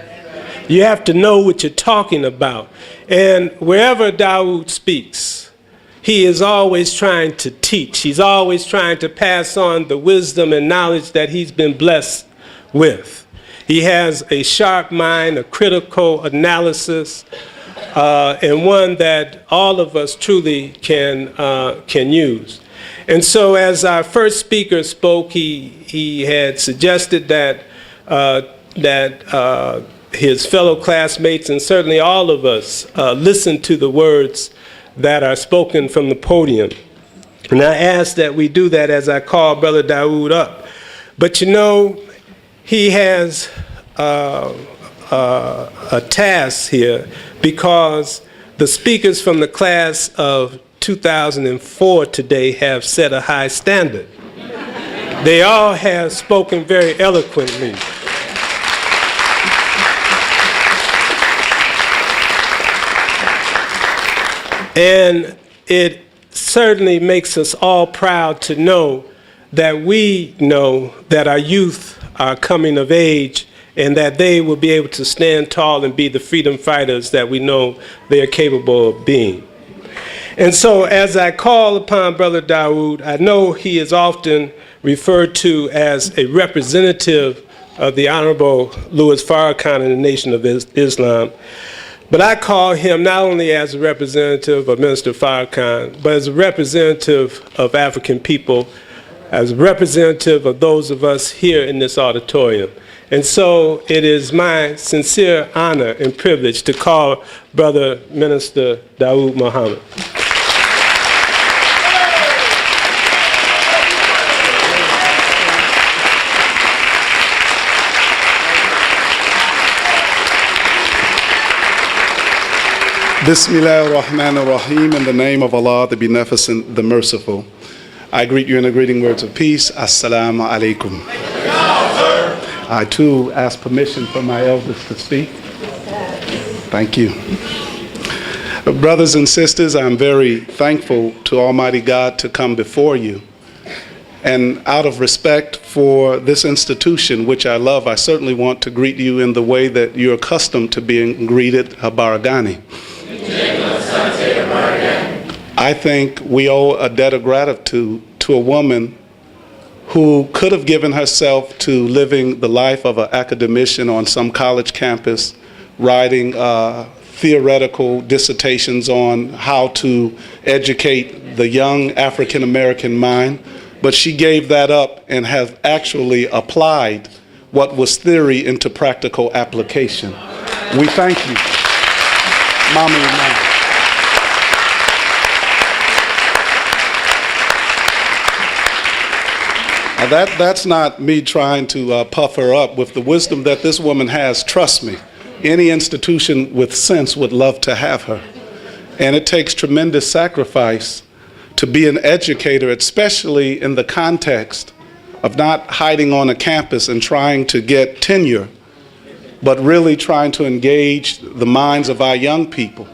[SPEAKER 12] You have to know what you're talking about. And wherever Dawud speaks, he is always trying to teach. He's always trying to pass on the wisdom and knowledge that he's been blessed with. He has a sharp mind, a critical analysis, and one that all of us truly can use. And so as our first speaker spoke, he had suggested that his fellow classmates and certainly all of us listen to the words that are spoken from the podium. And I ask that we do that as I call Brother Dawud up. But you know, he has a task here, because the speakers from the class of 2004 today have set a high standard. They all have spoken very eloquently. And it certainly makes us all proud to know that we know that our youth are coming of age and that they will be able to stand tall and be the freedom fighters that we know they are capable of being. And so as I call upon Brother Dawud, I know he is often referred to as a representative of the Honorable Louis Farrakhan and the Nation of Islam. But I call him not only as a representative of Minister Farrakhan, but as a representative of African people, as a representative of those of us here in this auditorium. And so it is my sincere honor and privilege to call Brother Minister Dawud Muhammad.
[SPEAKER 1] Bismillah ar-Rahman ar-Rahim, in the name of Allah, the Beneficent, the Merciful. I greet you in the greeting words of peace. Assalamu alaikum. I too ask permission from my elders to speak. Thank you. Brothers and sisters, I'm very thankful to Almighty God to come before you. And out of respect for this institution, which I love, I certainly want to greet you in the way that you're accustomed to being greeted, Habaragani. I think we owe a debt of gratitude to a woman who could have given herself to living the life of an academician on some college campus, writing theoretical dissertations on how to educate the young African American mind, but she gave that up and has actually applied what was theory into practical application. We thank you, Mama Imani. Now that's not me trying to puff her up. With the wisdom that this woman has, trust me, any institution with sense would love to have her. And it takes tremendous sacrifice to be an educator, especially in the context of not hiding on a campus and trying to get tenure, but really trying to engage the minds of our young people.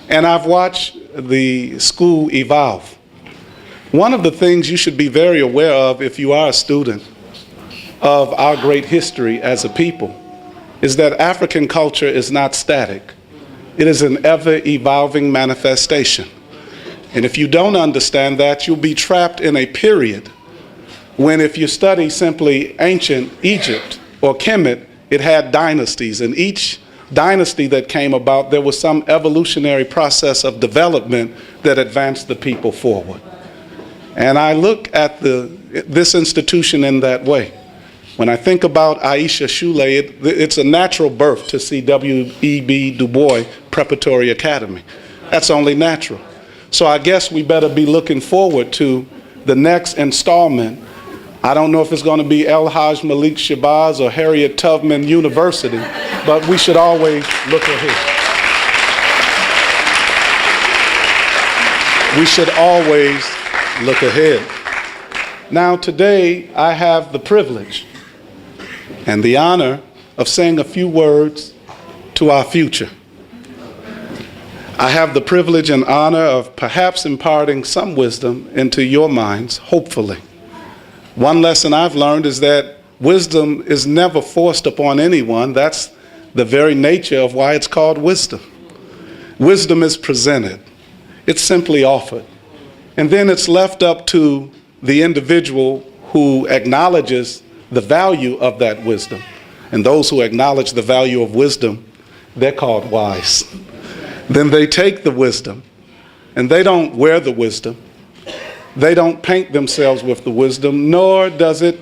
[SPEAKER 1] And I've watched the school evolve. One of the things you should be very aware of if you are a student of our great history as a people is that African culture is not static. It is an ever-evolving manifestation. And if you don't understand that, you'll be trapped in a period when, if you study simply ancient Egypt or Kemet, it had dynasties. And each dynasty that came about, there was some evolutionary process of development that advanced the people forward. And I look at this institution in that way. When I think about Aisha, Shule, it's a natural birth to see W.E.B. DuBois Preparatory Academy. That's only natural. So I guess we better be looking forward to the next installment. I don't know if it's going to be El Haj Malik Shabazz or Harriet Tubman University, but we should always look ahead. We should always look ahead. Now today I have the privilege and the honor of saying a few words to our future. I have the privilege and honor of perhaps imparting some wisdom into your minds, hopefully. One lesson I've learned is that wisdom is never forced upon anyone. That's the very nature of why it's called wisdom. Wisdom is presented. It's simply offered. And then it's left up to the individual who acknowledges the value of that wisdom. And those who acknowledge the value of wisdom, they're called wise. Then they take the wisdom, and they don't wear the wisdom. They don't paint themselves with the wisdom, nor does it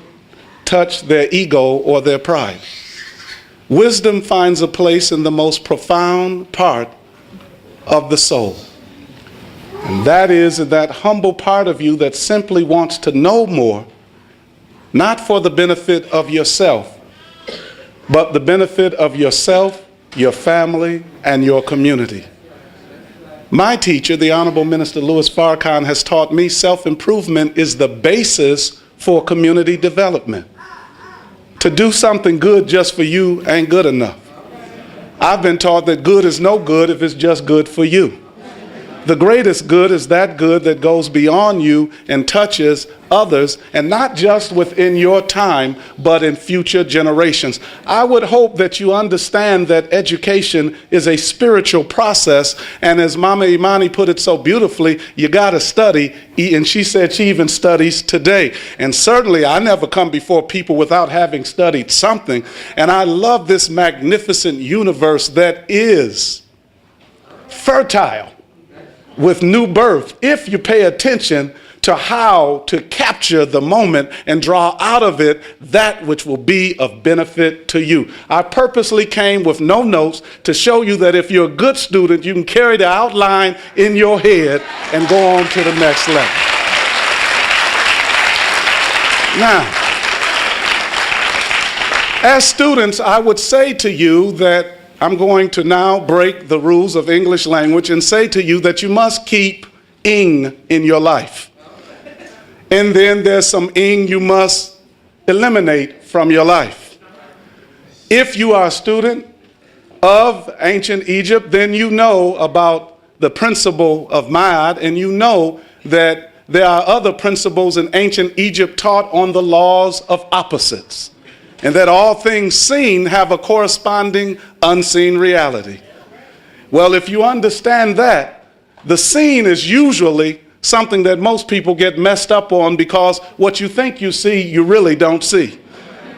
[SPEAKER 1] touch their ego or their pride. Wisdom finds a place in the most profound part of the soul. And that is that humble part of you that simply wants to know more, not for the benefit of yourself, but the benefit of yourself, your family, and your community. My teacher, the Honorable Minister Louis Farrakhan, has taught me self-improvement is the basis for community development. To do something good just for you ain't good enough. I've been taught that good is no good if it's just good for you. The greatest good is that good that goes beyond you and touches others, and not just within your time, but in future generations. I would hope that you understand that education is a spiritual process, and as Mama Imani put it so beautifully, you gotta study, and she said she even studies today. And certainly I never come before people without having studied something, and I love this magnificent universe that is fertile with new birth, if you pay attention to how to capture the moment and draw out of it that which will be of benefit to you. I purposely came with no notes to show you that if you're a good student, you can carry the outline in your head and go on to the next level. Now, as students, I would say to you that I'm going to now break the rules of English language and say to you that you must keep ing in your life. And then there's some ing you must eliminate from your life. If you are a student of ancient Egypt, then you know about the principle of Ma'at, and you know that there are other principles in ancient Egypt taught on the laws of opposites, and that all things seen have a corresponding unseen reality. Well, if you understand that, the seen is usually something that most people get messed up on, because what you think you see, you really don't see.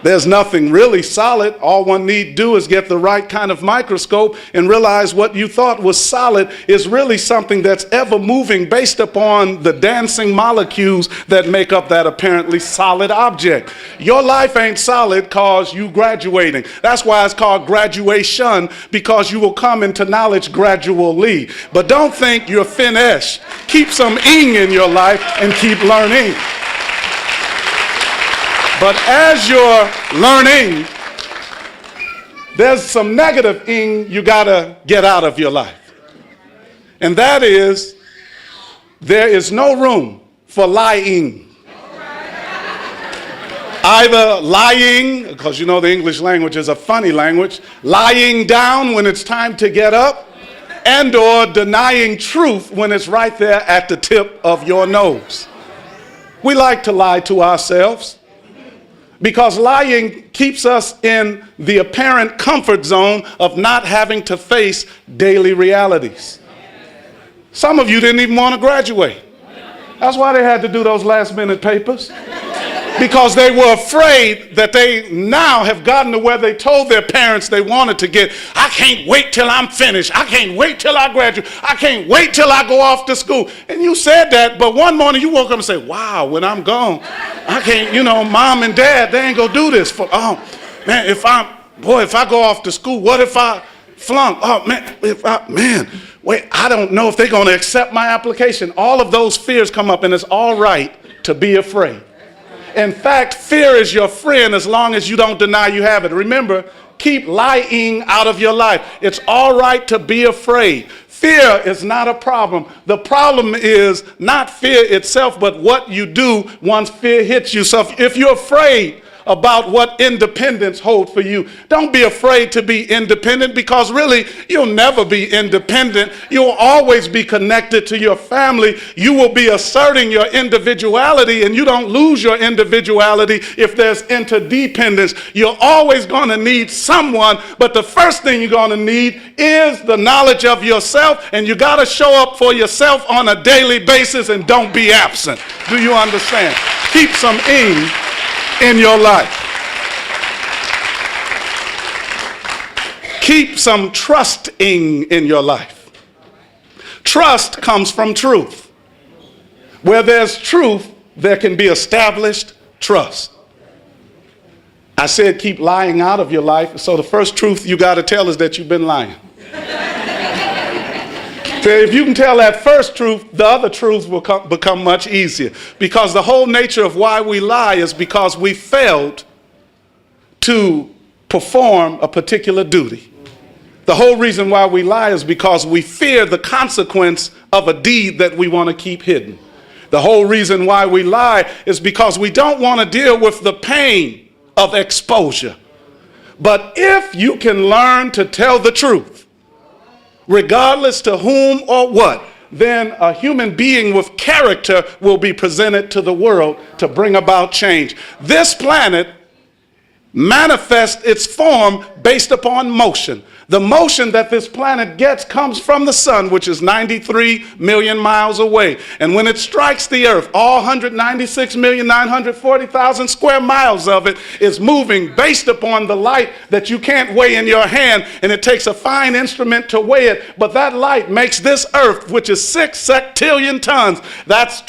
[SPEAKER 1] There's nothing really solid. All one need do is get the right kind of microscope and realize what you thought was solid is really something that's ever moving based upon the dancing molecules that make up that apparently solid object. Your life ain't solid cause you graduating. That's why it's called graduation, because you will come into knowledge gradually. But don't think you're finished. Keep some ing in your life and keep learning. But as you're learning, there's some negative ing you gotta get out of your life. And that is, there is no room for lying. Either lying, because you know the English language is a funny language, lying down when it's time to get up, and or denying truth when it's right there at the tip of your nose. We like to lie to ourselves, because lying keeps us in the apparent comfort zone of not having to face daily realities. Some of you didn't even want to graduate. That's why they had to do those last-minute papers, because they were afraid that they now have gotten to where they told their parents they wanted to get. I can't wait till I'm finished. I can't wait till I graduate. I can't wait till I go off to school. And you said that, but one morning you woke up and said, wow, when I'm gone, I can't, mom and dad, they ain't gonna do this for, man, if I go off to school, what if I flunk? Oh, man, wait, I don't know if they're gonna accept my application. All of those fears come up, and it's all right to be afraid. In fact, fear is your friend as long as you don't deny you have it. Remember, keep lying out of your life. It's all right to be afraid. Fear is not a problem. The problem is not fear itself, but what you do once fear hits you. So if you're afraid about what independence holds for you, don't be afraid to be independent, because really you'll never be independent. You'll always be connected to your family. You will be asserting your individuality, and you don't lose your individuality if there's interdependence. You're always going to need someone, but the first thing you're going to need is the knowledge of yourself, and you got to show up for yourself on a daily basis, and don't be absent. Do you understand? Keep some ing in your life. Keep some trusting in your life. Trust comes from truth. Where there's truth, there can be established trust. I said keep lying out of your life, so the first truth you got to tell is that you've been lying. So if you can tell that first truth, the other truths will become much easier. Because the whole nature of why we lie is because we failed to perform a particular duty. The whole reason why we lie is because we fear the consequence of a deed that we want to keep hidden. The whole reason why we lie is because we don't want to deal with the pain of exposure. But if you can learn to tell the truth, regardless to whom or what, then a human being with character will be presented to the world to bring about change. This planet manifests its form based upon motion. The motion that this planet gets comes from the sun, which is 93 million miles away. And when it strikes the earth, all 196,940,000 square miles of it is moving based upon the light that you can't weigh in your hand, and it takes a fine instrument to weigh it. But that light makes this earth, which is 6 sectillion tons, that's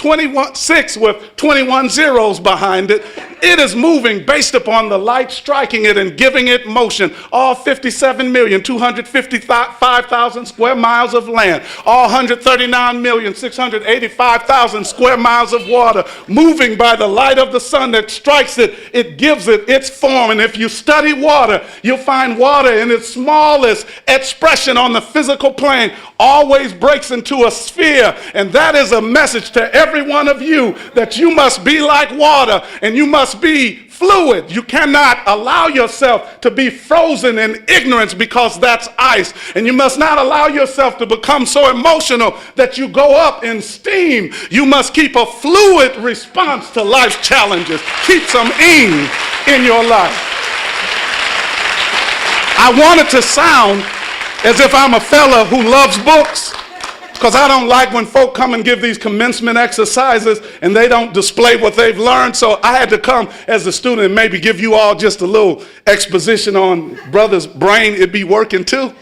[SPEAKER 1] 6 with 21 zeros behind it. It is moving based upon the light striking it and giving it motion. All 57,255,000 square miles of land, all 139,685,000 square miles of water, moving by the light of the sun that strikes it. It gives it its form. And if you study water, you'll find water in its smallest expression on the physical plane always breaks into a sphere. And that is a message to every one of you, that you must be like water, and you must be fluid. You cannot allow yourself to be frozen in ignorance because that's ice. And you must not allow yourself to become so emotional that you go up in steam. You must keep a fluid response to life's challenges. Keep some ing in your life. I want it to sound as if I'm a fella who loves books, because I don't like when folk come and give these commencement exercises and they don't display what they've learned. So I had to come as a student and maybe give you all just a little exposition on brother's brain. It be working too.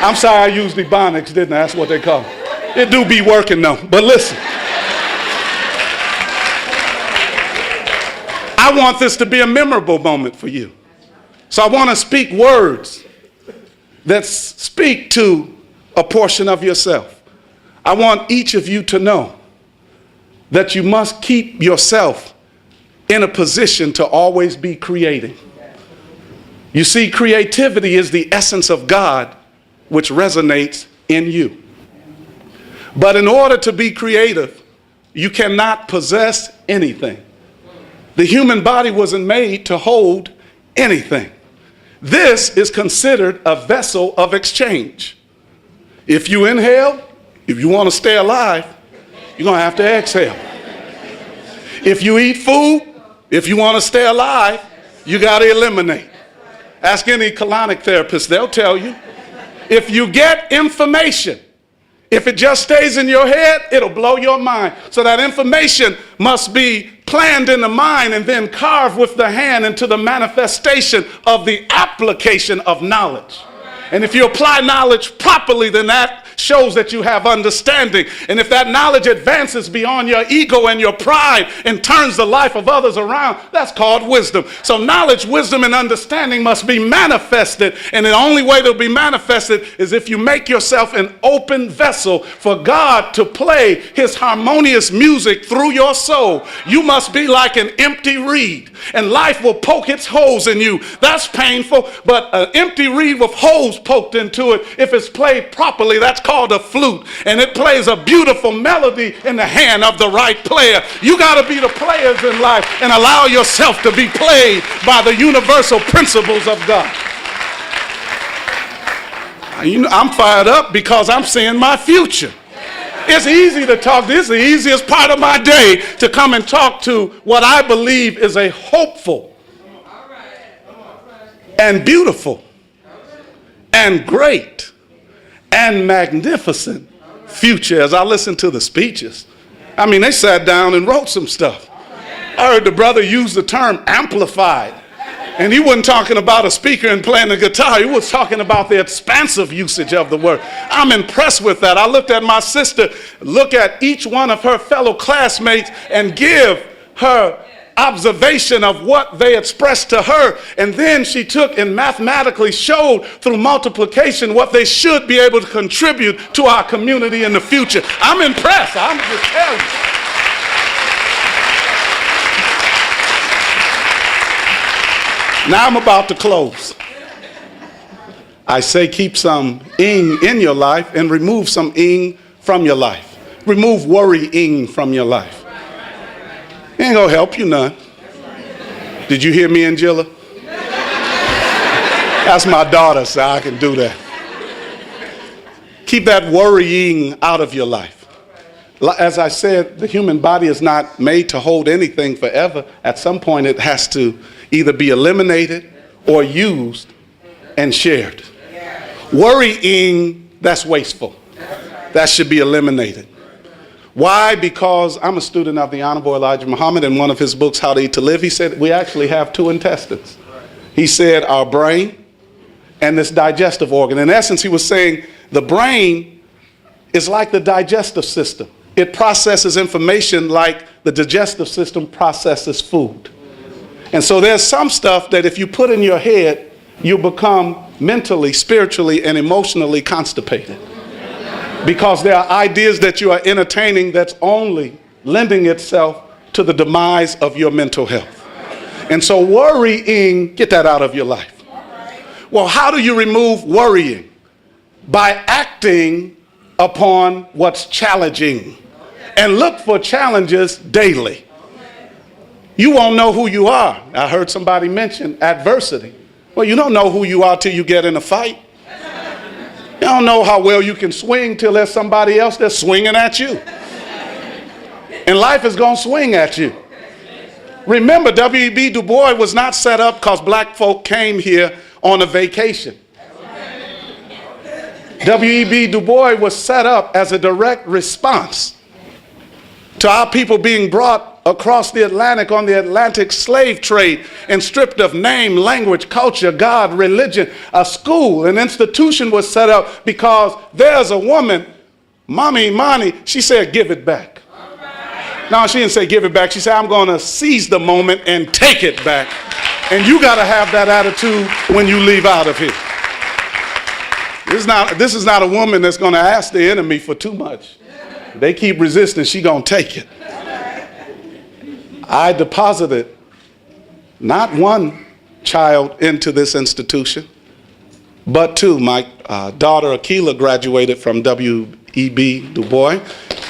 [SPEAKER 1] I'm sorry I used ebonics, didn't I? That's what they call it. It do be working though. But listen, I want this to be a memorable moment for you. So I want to speak words that speak to a portion of yourself. I want each of you to know that you must keep yourself in a position to always be creating. You see, creativity is the essence of God, which resonates in you. But in order to be creative, you cannot possess anything. The human body wasn't made to hold anything. This is considered a vessel of exchange. If you inhale, if you want to stay alive, you're going to have to exhale. If you eat food, if you want to stay alive, you got to eliminate. Ask any colonic therapist, they'll tell you. If you get information, if it just stays in your head, it'll blow your mind. So that information must be planned in the mind and then carved with the hand into the manifestation of the application of knowledge. And if you apply knowledge properly, then that shows that you have understanding. And if that knowledge advances beyond your ego and your pride and turns the life of others around, that's called wisdom. So knowledge, wisdom, and understanding must be manifested. And the only way they'll be manifested is if you make yourself an open vessel for God to play his harmonious music through your soul. You must be like an empty reed, and life will poke its holes in you. That's painful, but an empty reed with holes poked into it, if it's played properly, that's called a flute, and it plays a beautiful melody in the hand of the right player. You got to be the players in life and allow yourself to be played by the universal principles of God. I'm fired up because I'm seeing my future. It's easy to talk. This is the easiest part of my day, to come and talk to what I believe is a hopeful and beautiful and great and magnificent future. As I listened to the speeches, I mean, they sat down and wrote some stuff. I heard the brother use the term amplified. And he wasn't talking about a speaker and playing the guitar. He was talking about the expansive usage of the word. I'm impressed with that. I looked at my sister, look at each one of her fellow classmates and give her observation of what they expressed to her, and then she took and mathematically showed through multiplication what they should be able to contribute to our community in the future. I'm impressed. I'm just telling you. Now I'm about to close. I say keep some ing in your life and remove some ing from your life. Remove worrying from your life. Ain't gonna help you none. Did you hear me, Angela? That's my daughter, so I can do that. Keep that worrying out of your life. As I said, the human body is not made to hold anything forever. At some point, it has to either be eliminated or used and shared. Worrying, that's wasteful. That should be eliminated. Why? Because I'm a student of the Honorable Elijah Muhammad. In one of his books, How to Eat to Live, he said we actually have two intestines. He said our brain and this digestive organ. In essence, he was saying the brain is like the digestive system. It processes information like the digestive system processes food. And so there's some stuff that if you put in your head, you become mentally, spiritually, and emotionally constipated. Because there are ideas that you are entertaining that's only lending itself to the demise of your mental health. And so worrying, get that out of your life. Well, how do you remove worrying? By acting upon what's challenging. And look for challenges daily. You won't know who you are. I heard somebody mention adversity. Well, you don't know who you are till you get in a fight. You don't know how well you can swing till there's somebody else that's swinging at you. And life is going to swing at you. Remember, W.E.B. DuBois was not set up because black folk came here on a vacation. W.E.B. DuBois was set up as a direct response to our people being brought across the Atlantic on the Atlantic slave trade and stripped of name, language, culture, God, religion. A school, an institution was set up because there's a woman, Mommy Imani, she said, give it back. No, she didn't say give it back. She said, I'm going to seize the moment and take it back. And you got to have that attitude when you leave out of here. This is not a woman that's going to ask the enemy for too much. They keep resisting, she going to take it. I deposited not one child into this institution, but two. My daughter Akila graduated from W.E.B. DuBois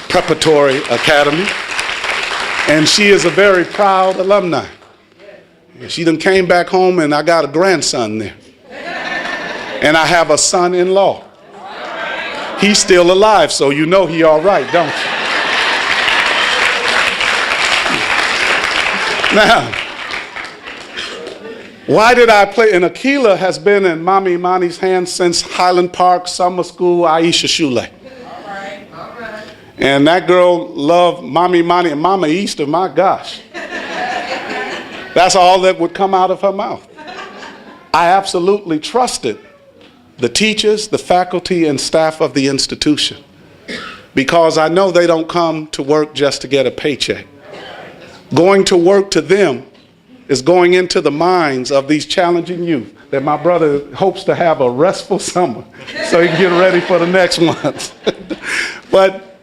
[SPEAKER 1] Preparatory Academy, and she is a very proud alumni. She done came back home, and I got a grandson there. And I have a son-in-law. He's still alive, so you know he all right, don't you? Now, why did I play? And Akila has been in Mommy Imani's hands since Highland Park Summer School, Aisha Shule. And that girl loved Mommy Imani and Mama Easter, my gosh. That's all that would come out of her mouth. I absolutely trusted the teachers, the faculty, and staff of the institution, because I know they don't come to work just to get a paycheck. Going to work to them is going into the minds of these challenging youth that my brother hopes to have a restful summer so he can get ready for the next ones. But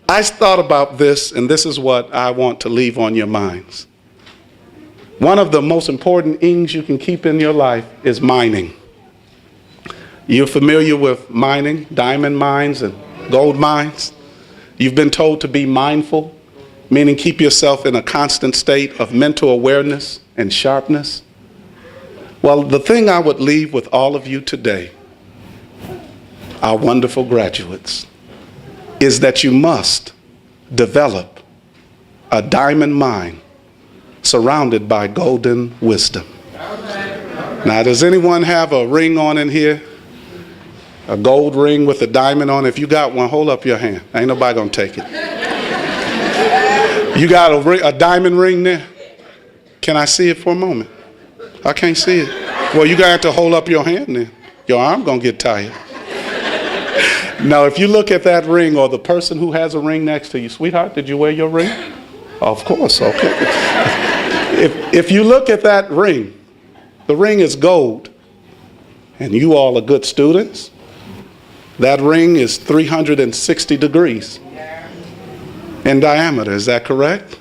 [SPEAKER 1] I thought about this, and this is what I want to leave on your minds. One of the most important things you can keep in your life is mining. You're familiar with mining, diamond mines and gold mines. You've been told to be mindful, meaning keep yourself in a constant state of mental awareness and sharpness. Well, the thing I would leave with all of you today, our wonderful graduates, is that you must develop a diamond mine surrounded by golden wisdom. Now, does anyone have a ring on in here? A gold ring with a diamond on it? If you got one, hold up your hand. Ain't nobody gonna take it. You got a diamond ring there? Can I see it for a moment? I can't see it. Well, you got to hold up your hand then. Your arm gonna get tired. Now, if you look at that ring, or the person who has a ring next to you, sweetheart, did you wear your ring? Of course, okay. If you look at that ring, the ring is gold, and you all are good students. That ring is 360 degrees in diameter, is that correct?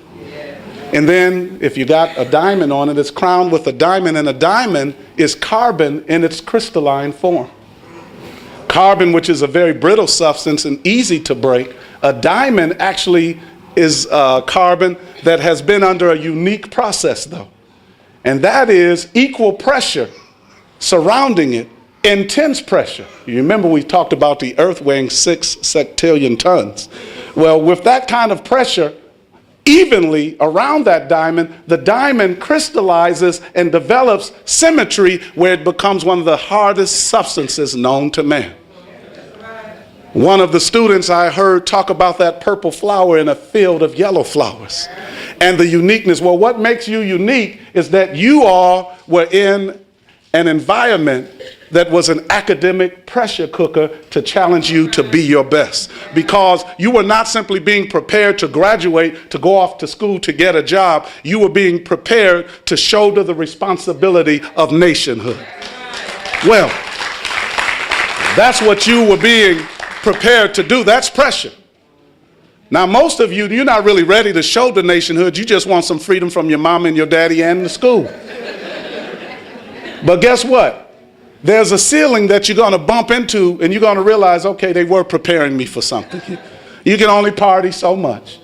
[SPEAKER 1] And then if you got a diamond on it, it's crowned with a diamond, and a diamond is carbon in its crystalline form. Carbon, which is a very brittle substance and easy to break. A diamond actually is carbon that has been under a unique process though. And that is equal pressure surrounding it, intense pressure. You remember we talked about the earth weighing 6 septillion tons. Well, with that kind of pressure evenly around that diamond, the diamond crystallizes and develops symmetry where it becomes one of the hardest substances known to man. One of the students I heard talk about that purple flower in a field of yellow flowers and the uniqueness. Well, what makes you unique is that you all were in an environment that was an academic pressure cooker to challenge you to be your best, because you were not simply being prepared to graduate, to go off to school to get a job. You were being prepared to shoulder the responsibility of nationhood. Well, that's what you were being prepared to do. That's pressure. Now, most of you, you're not really ready to shoulder nationhood. You just want some freedom from your mom and your daddy and the school. But guess what? There's a ceiling that you're going to bump into, and you're going to realize, okay, they were preparing me for something. You can only party so much.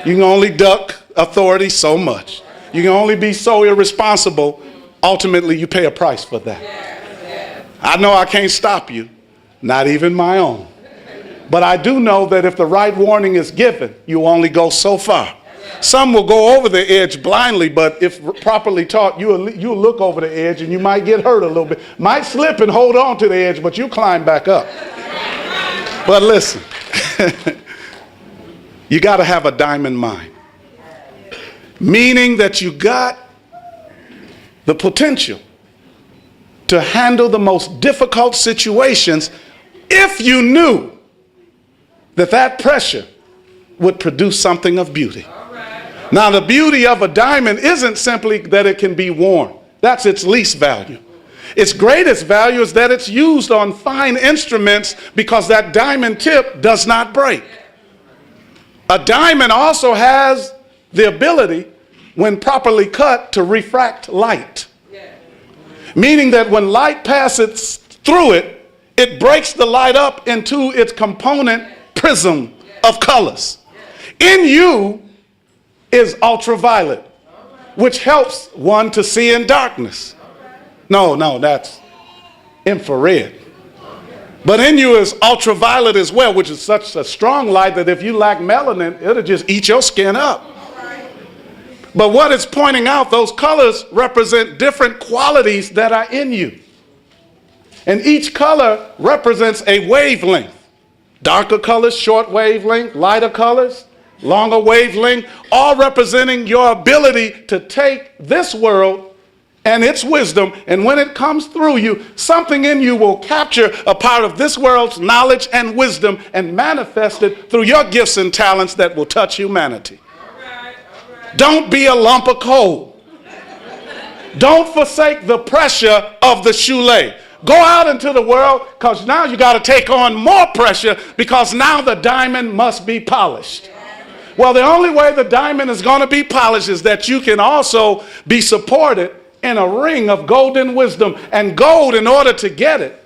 [SPEAKER 1] You can only duck authority so much. You can only be so irresponsible. Ultimately, you pay a price for that. I know I can't stop you, not even my own. But I do know that if the right warning is given, you only go so far. Some will go over the edge blindly, but if properly taught, you'll look over the edge and you might get hurt a little bit. Might slip and hold on to the edge, but you climb back up. But listen, you got to have a diamond mind. Meaning that you got the potential to handle the most difficult situations if you knew that that pressure would produce something of beauty. Now, the beauty of a diamond isn't simply that it can be worn. That's its least value. Its greatest value is that it's used on fine instruments because that diamond tip does not break. A diamond also has the ability, when properly cut, to refract light. Meaning that when light passes through it, it breaks the light up into its component prism of colors. In you is ultraviolet, which helps one to see in darkness. No, that's infrared. But in you is ultraviolet as well, which is such a strong light that if you lack melanin, it'll just eat your skin up. But what it's pointing out, those colors represent different qualities that are in you. And each color represents a wavelength. Darker colors, short wavelength, lighter colors, longer wavelength, all representing your ability to take this world and its wisdom, and when it comes through you, something in you will capture a part of this world's knowledge and wisdom and manifest it through your gifts and talents that will touch humanity. Don't be a lump of coal. Don't forsake the pressure of the Shule. Go out into the world, because now you got to take on more pressure, because now the diamond must be polished. Well, the only way the diamond is going to be polished is that you can also be supported in a ring of golden wisdom. And gold, in order to get it,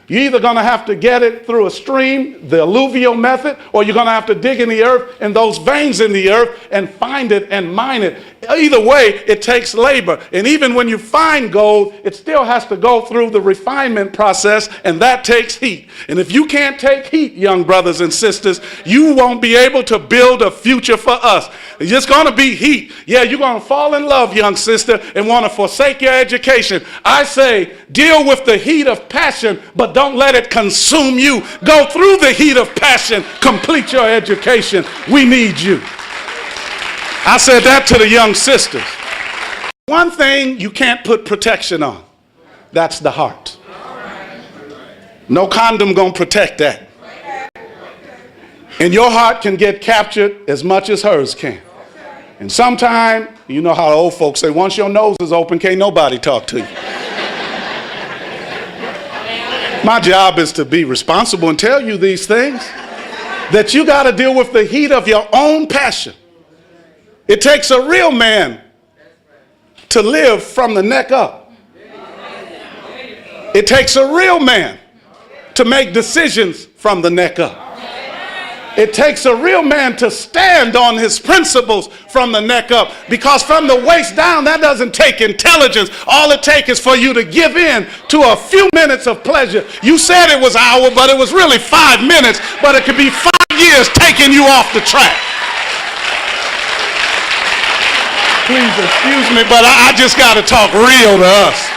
[SPEAKER 1] you're either going to have to get it through a stream, the alluvial method, or you're going to have to dig in the earth, in those veins in the earth, and find it and mine it. Either way, it takes labor. And even when you find gold, it still has to go through the refinement process, and that takes heat. And if you can't take heat, young brothers and sisters, you won't be able to build a future for us. It's just going to be heat. Yeah, you're going to fall in love, young sister, and want to forsake your education. I say, deal with the heat of passion, but don't let it consume you. Go through the heat of passion. Complete your education. We need you. I said that to the young sisters. One thing you can't put protection on, that's the heart. No condom gonna protect that. And your heart can get captured as much as hers can. And sometimes, you know how the old folks say, once your nose is open, can't nobody talk to you. My job is to be responsible and tell you these things, that you got to deal with the heat of your own passion. It takes a real man to live from the neck up. It takes a real man to make decisions from the neck up. It takes a real man to stand on his principles from the neck up, because from the waist down, that doesn't take intelligence. All it takes is for you to give in to a few minutes of pleasure. You said it was an hour, but it was really 5 minutes, but it could be 5 years taking you off the track. Please excuse me, but I just got to talk real to us.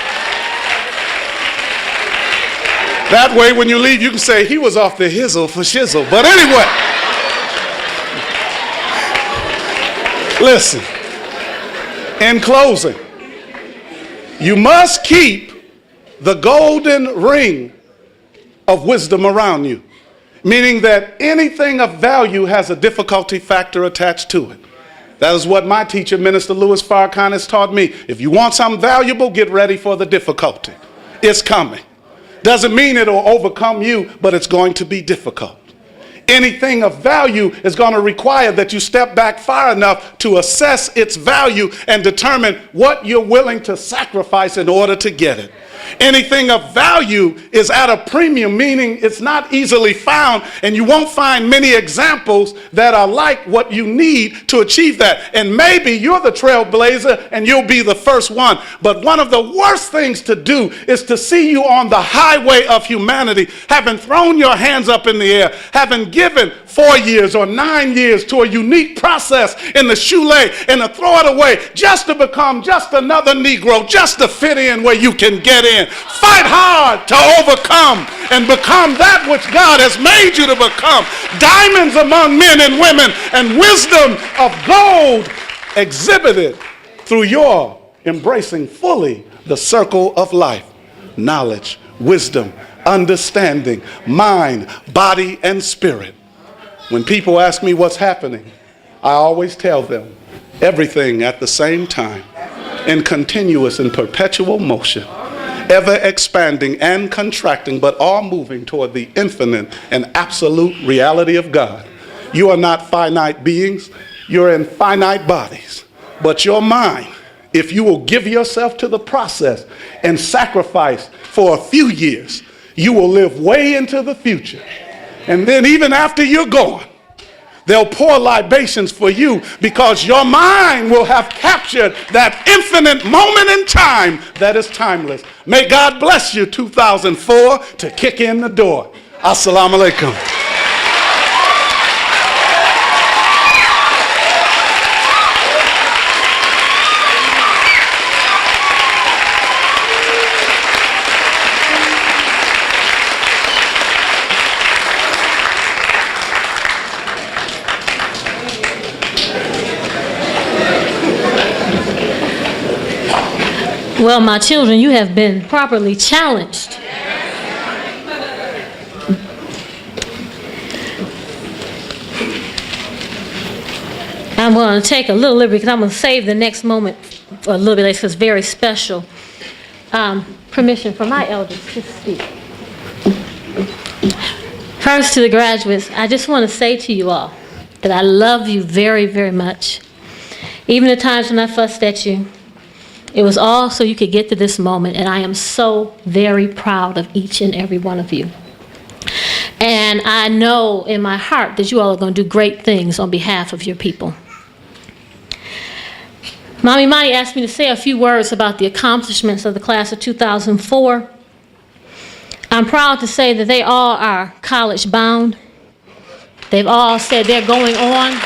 [SPEAKER 1] That way, when you leave, you can say, he was off the hizzle for shizzle. But anyway, listen, in closing, you must keep the golden ring of wisdom around you, meaning that anything of value has a difficulty factor attached to it. That is what my teacher, Minister Louis Farrakhan, has taught me. If you want something valuable, get ready for the difficulty. It's coming. Doesn't mean it'll overcome you, but it's going to be difficult. Anything of value is going to require that you step back far enough to assess its value and determine what you're willing to sacrifice in order to get it. Anything of value is at a premium, meaning it's not easily found, and you won't find many examples that are like what you need to achieve that. And maybe you're the trailblazer and you'll be the first one. But one of the worst things to do is to see you on the highway of humanity, having thrown your hands up in the air, having given 4 years or 9 years to a unique process in the Shule, and to throw it away just to become just another Negro, just to fit in where you can get in. Fight hard to overcome and become that which God has made you to become. Diamonds among men and women, and wisdom of gold exhibited through your embracing fully the circle of life. Knowledge, wisdom, understanding, mind, body, and spirit. When people ask me what's happening, I always tell them everything at the same time, in continuous and perpetual motion, ever expanding and contracting, but all moving toward the infinite and absolute reality of God. You are not finite beings, you're in finite bodies. But your mind, if you will give yourself to the process and sacrifice for a few years, you will live way into the future. And then even after you're gone, they'll pour libations for you, because your mind will have captured that infinite moment in time that is timeless. May God bless you, 2004, to kick in the door. Assalamu alaikum.
[SPEAKER 4] Well, my children, you have been properly challenged. I'm going to take a little liberty because I'm going to save the next moment for a little bit later because it's very special. Permission from my elders to speak. First, to the graduates, I just want to say to you all that I love you very, very much. Even the times when I fussed at you, it was all so you could get to this moment, and I am so very proud of each and every one of you. And I know in my heart that you all are going to do great things on behalf of your people. Mommy Monty asked me to say a few words about the accomplishments of the class of 2004. I'm proud to say that they all are college bound. They've all said they're going on.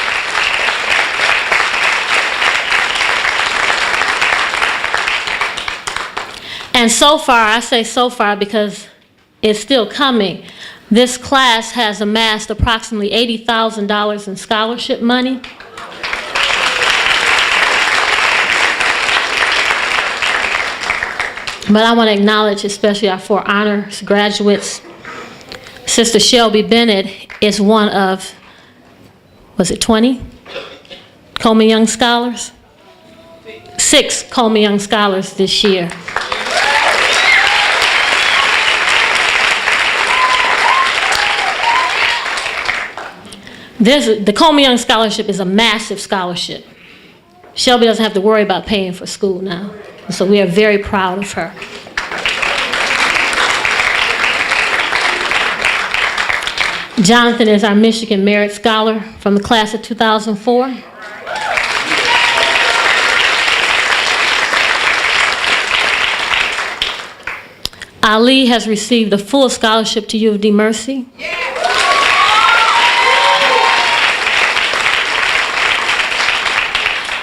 [SPEAKER 4] And so far, I say so far because it's still coming, this class has amassed approximately $80,000 in scholarship money. But I want to acknowledge especially our 4 honors graduates. Sister Shelby Bennett is one of, was it 20 Coleman Young Scholars? 6 Coleman Young Scholars this year. The Coleman Young Scholarship is a massive scholarship. Shelby doesn't have to worry about paying for school now. So we are very proud of her. Jonathan is our Michigan Merit Scholar from the class of 2004. Ali has received a full scholarship to U of D Mercy.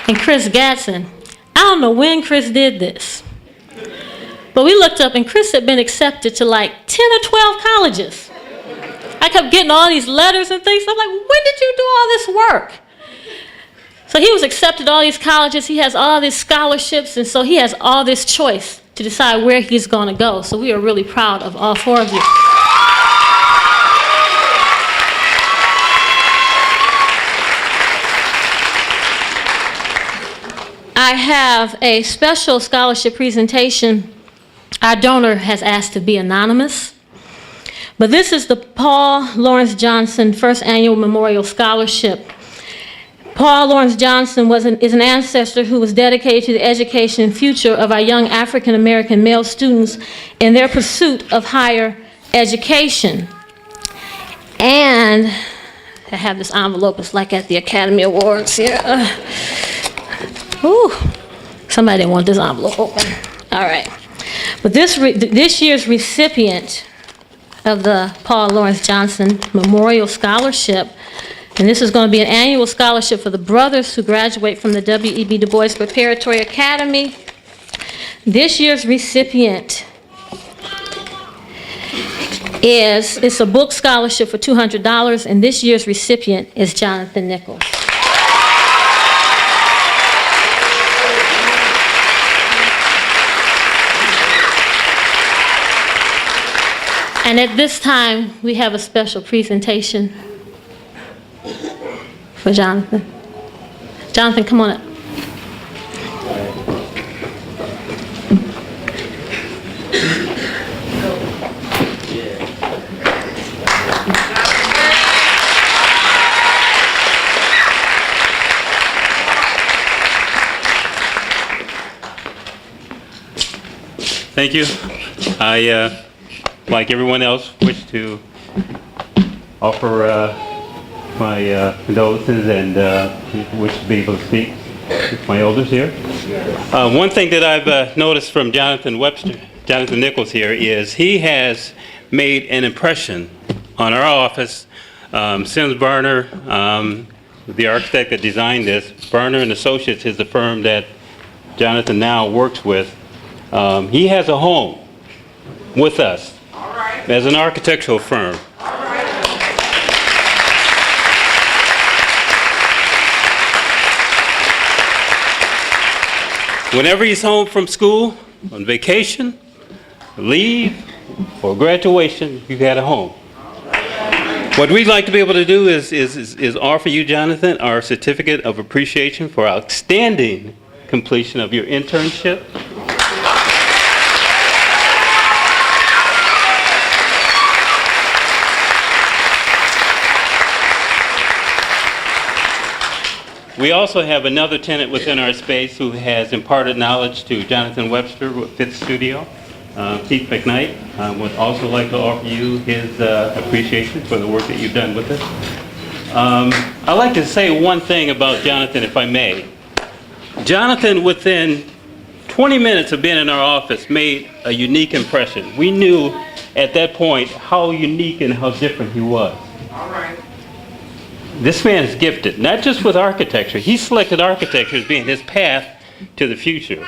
[SPEAKER 4] And Chris Gadsden, I don't know when Chris did this, but we looked up and Chris had been accepted to like 10 or 12 colleges. I kept getting all these letters and things. I'm like, when did you do all this work? So he was accepted to all these colleges. He has all these scholarships, and so he has all this choice to decide where he's going to go. So we are really proud of all 4 of you. I have a special scholarship presentation. Our donor has asked to be anonymous, But this is the Paul Lawrence Johnson First Annual Memorial Scholarship. Paul Lawrence Johnson is an ancestor who was dedicated to the education and future of our young African American male students in their pursuit of higher education. And I have this envelope, it's like at the Academy Awards here. Ooh, somebody didn't want this envelope open. All right. But this year's recipient of the Paul Lawrence Johnson Memorial Scholarship, and this is going to be an annual scholarship for the brothers who graduate from the W.E.B. DuBois Preparatory Academy. This year's recipient it's a book scholarship for $200, and this year's recipient is Jonathan Nichols. And at this time, we have a special presentation for Jonathan. Jonathan, come on up.
[SPEAKER 14] Thank you. I, like everyone else, wish to offer my condolences and wish to be able to speak with my elders here. One thing that I've noticed from Jonathan Nichols here is he has made an impression on our office. Sims Berner, the architect that designed this, Berner and Associates is the firm that Jonathan now works with. He has a home with us as an architectural firm. Whenever he's home from school, on vacation, leave, or graduation, you got a home. What we'd like to be able to do is offer you, Jonathan, our certificate of appreciation for outstanding completion of your internship. We also have another tenant within our space who has imparted knowledge to Jonathan Webster with Fifth Studio. Keith McKnight would also like to offer you his appreciation for the work that you've done with us. I'd like to say one thing about Jonathan, if I may. Jonathan, within 20 minutes of being in our office, made a unique impression. We knew at that point how unique and how different he was.
[SPEAKER 5] All right.
[SPEAKER 14] This man is gifted, not just with architecture. He selected architecture as being his path to the future.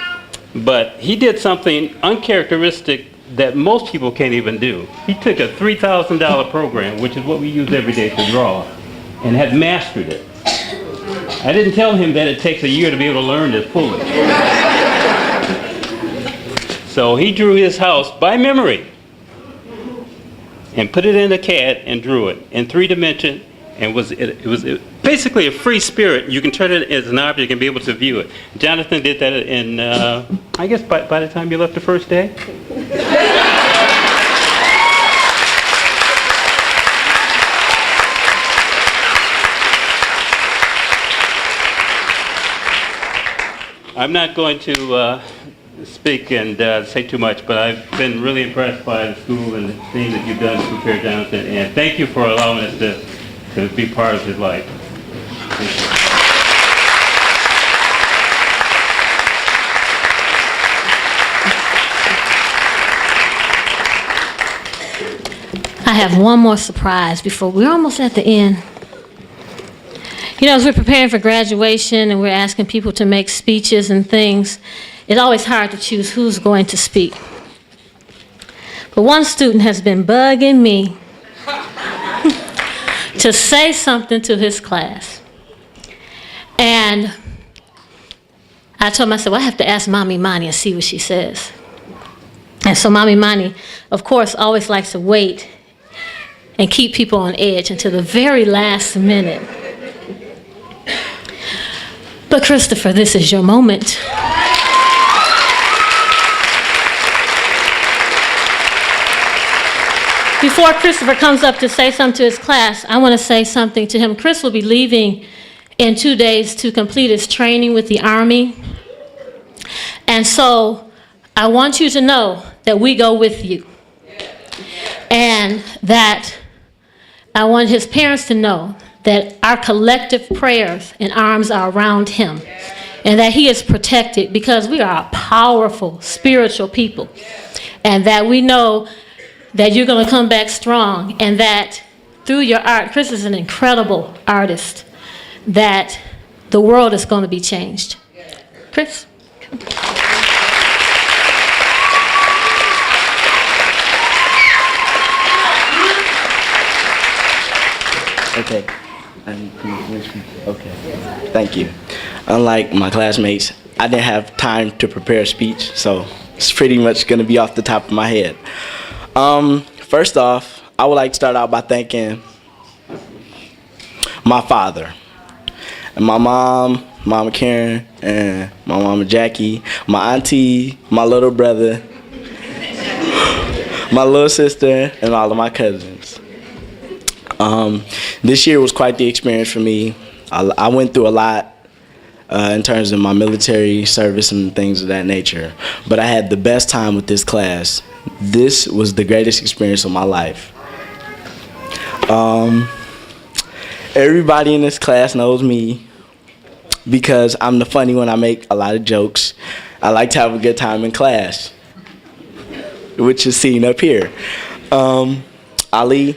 [SPEAKER 14] But he did something uncharacteristic that most people can't even do. He took a $3,000 program, which is what we use every day to draw, and had mastered it. I didn't tell him that it takes a year to be able to learn this fully. So he drew his house by memory and put it in a CAD and drew it in 3 dimensions. And it was basically a free spirit. You can turn it as an object and be able to view it. Jonathan did that in, I guess by the time you left the first day? I'm not going to speak and say too much, but I've been really impressed by the school and the things that you've done to prepare Jonathan. And thank you for allowing us to be part of his life.
[SPEAKER 4] I have one more surprise before we're almost at the end. You know, as we're preparing for graduation and we're asking people to make speeches and things, it's always hard to choose who's going to speak. But one student has been bugging me to say something to his class. And I told him, I said, well, I have to ask Mommy Mani and see what she says. And so Mommy Mani, of course, always likes to wait and keep people on edge until the very last minute. But Christopher, this is your moment. Before Christopher comes up to say something to his class, I want to say something to him. Chris will be leaving in 2 days to complete his training with the Army. And so I want you to know that we go with you. And that I want his parents to know that our collective prayers and arms are around him. And that he is protected because we are a powerful spiritual people. And that we know that you're going to come back strong, and that through your art, Chris is an incredible artist, that the world is going to be changed. Chris?
[SPEAKER 15] Okay. Okay. Thank you. Unlike my classmates, I didn't have time to prepare a speech, so it's pretty much going to be off the top of my head. First off, I would like to start out by thanking my father, and my mom, Mama Karen, and my mama Jackie, my auntie, my little brother, my little sister, and all of my cousins. This year was quite the experience for me. I went through a lot in terms of my military service and things of that nature, but I had the best time with this class. This was the greatest experience of my life. Everybody in this class knows me because I'm the funny one. I make a lot of jokes. I like to have a good time in class, which is seen up here. Ali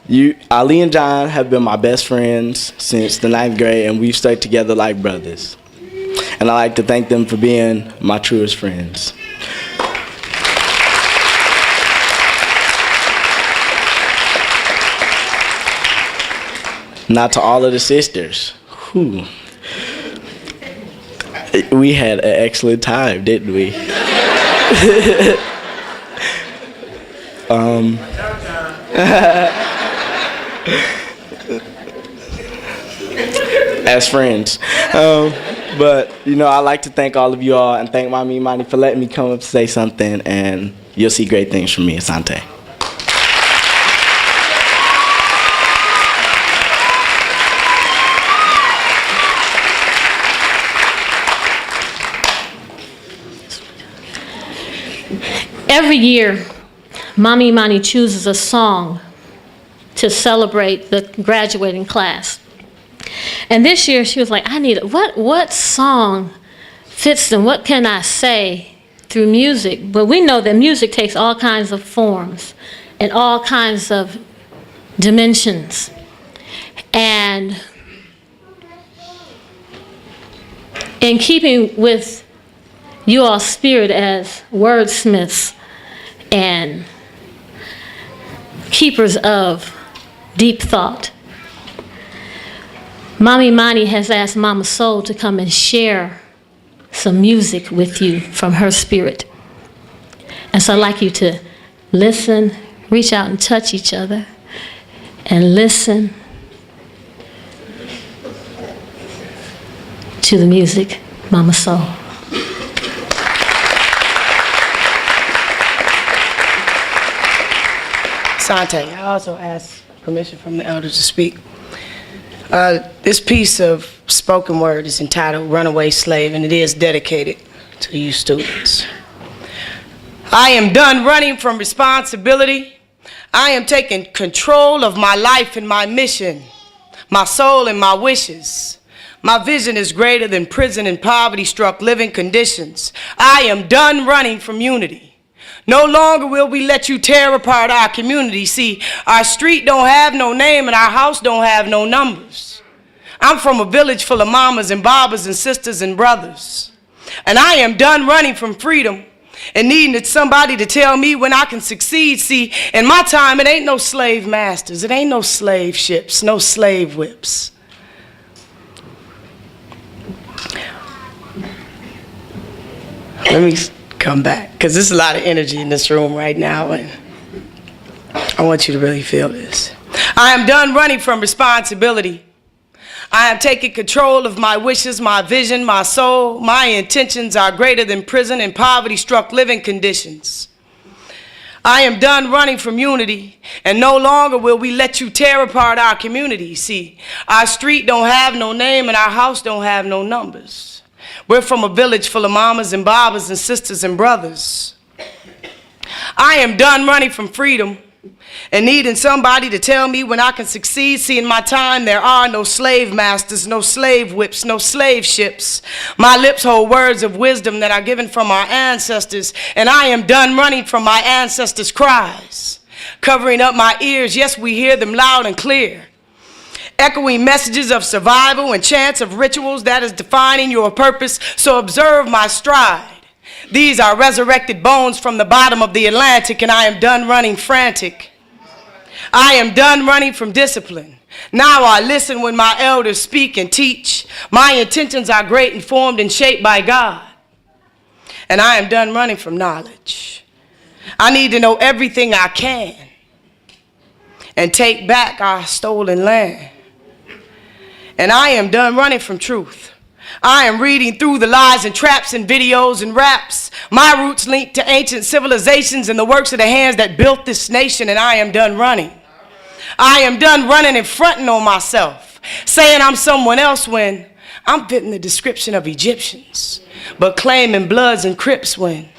[SPEAKER 15] and John have been my best friends since the 9th grade, and we've stuck together like brothers. And I like to thank them for being my truest friends. Now to all of the sisters. Whew. We had an excellent time, didn't we? As friends. But, you know, I'd like to thank all of you all and thank Mommy Imani for letting me come up to say something, and you'll see great things from me, Asante.
[SPEAKER 4] Every year, Mommy Imani chooses a song to celebrate the graduating class. And this year she was like, I need, what song fits them? What can I say through music? But we know that music takes all kinds of forms and all kinds of dimensions. And in keeping with you all's spirit as wordsmiths and keepers of deep thought, Mommy Imani has asked Mama Soul to come and share some music with you from her spirit. And so I'd like you to listen, reach out and touch each other, and listen to the music, Mama Soul.
[SPEAKER 16] Asante, I also asked permission from the elders to speak. This piece of spoken word is entitled Runaway Slave, and it is dedicated to you students. I am done running from responsibility. I am taking control of my life and my mission, my soul and my wishes. My vision is greater than prison and poverty-struck living conditions. I am done running from unity. No longer will we let you tear apart our community. See, our street don't have no name and our house don't have no numbers. I'm from a village full of mamas and babas and sisters and brothers. And I am done running from freedom and needing somebody to tell me when I can succeed. See, in my time, it ain't no slave masters. It ain't no slave ships, no slave whips. Let me come back, because there's a lot of energy in this room right now, and I want you to really feel this. I am done running from responsibility. I am taking control of my wishes, my vision, my soul. My intentions are greater than prison and poverty-struck living conditions. I am done running from unity, and no longer will we let you tear apart our community. See, our street don't have no name and our house don't have no numbers. We're from a village full of mamas and babas and sisters and brothers. I am done running from freedom and needing somebody to tell me when I can succeed. See, in my time, there are no slave masters, no slave whips, no slave ships. My lips hold words of wisdom that are given from our ancestors, and I am done running from my ancestors' cries. Covering up my ears, yes, we hear them loud and clear. Echoing messages of survival and chants of rituals that is defining your purpose, so observe my stride. These are resurrected bones from the bottom of the Atlantic, and I am done running frantic. I am done running from discipline. Now I listen when my elders speak and teach. My intentions are great and formed and shaped by God. And I am done running from knowledge. I need to know everything I can and take back our stolen land. And I am done running from truth. I am reading through the lies and traps and videos and raps. My roots linked to ancient civilizations and the works of the hands that built this nation, and I am done running. I am done running and fronting on myself, saying I'm someone else when I'm fitting the description of Egyptians, but claiming Bloods and Crips when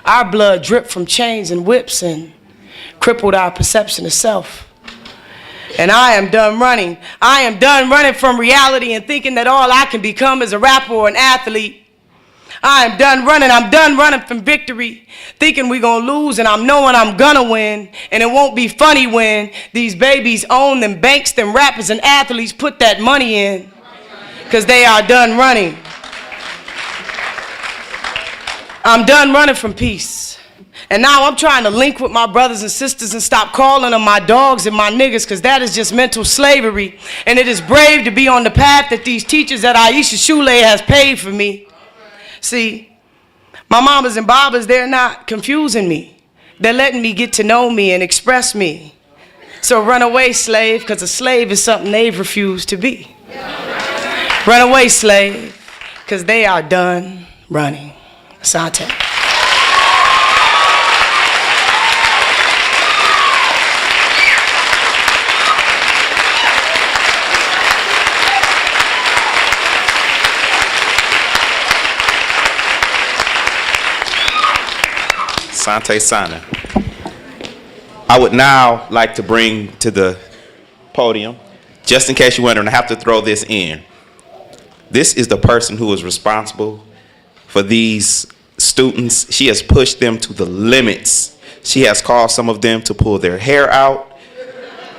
[SPEAKER 16] our blood dripped from chains and whips and crippled our perception of self. And I am done running. I am done running from reality and thinking that all I can become is a rapper or an athlete. I am done running. I'm done running from victory, thinking we're going to lose, and I'm knowing I'm going to win. And it won't be funny when these babies own them banks, them rappers and athletes put that money in, because they are done running. I'm done running from peace. And now I'm trying to link with my brothers and sisters and stop calling them my dogs and my niggas, because that is just mental slavery. And it is brave to be on the path that these teachers at Aisha Shule has paid for me. See, my mamas and babas, they're not confusing me. They're letting me get to know me and express me. So run away, slave, because a slave is something they've refused to be. Run away, slave, because they are done running. Asante.
[SPEAKER 6] Asante Sana. I would now like to bring to the podium, just in case you're wondering, I have to throw this in. This is the person who is responsible for these students. She has pushed them to the limits. She has caused some of them to pull their hair out,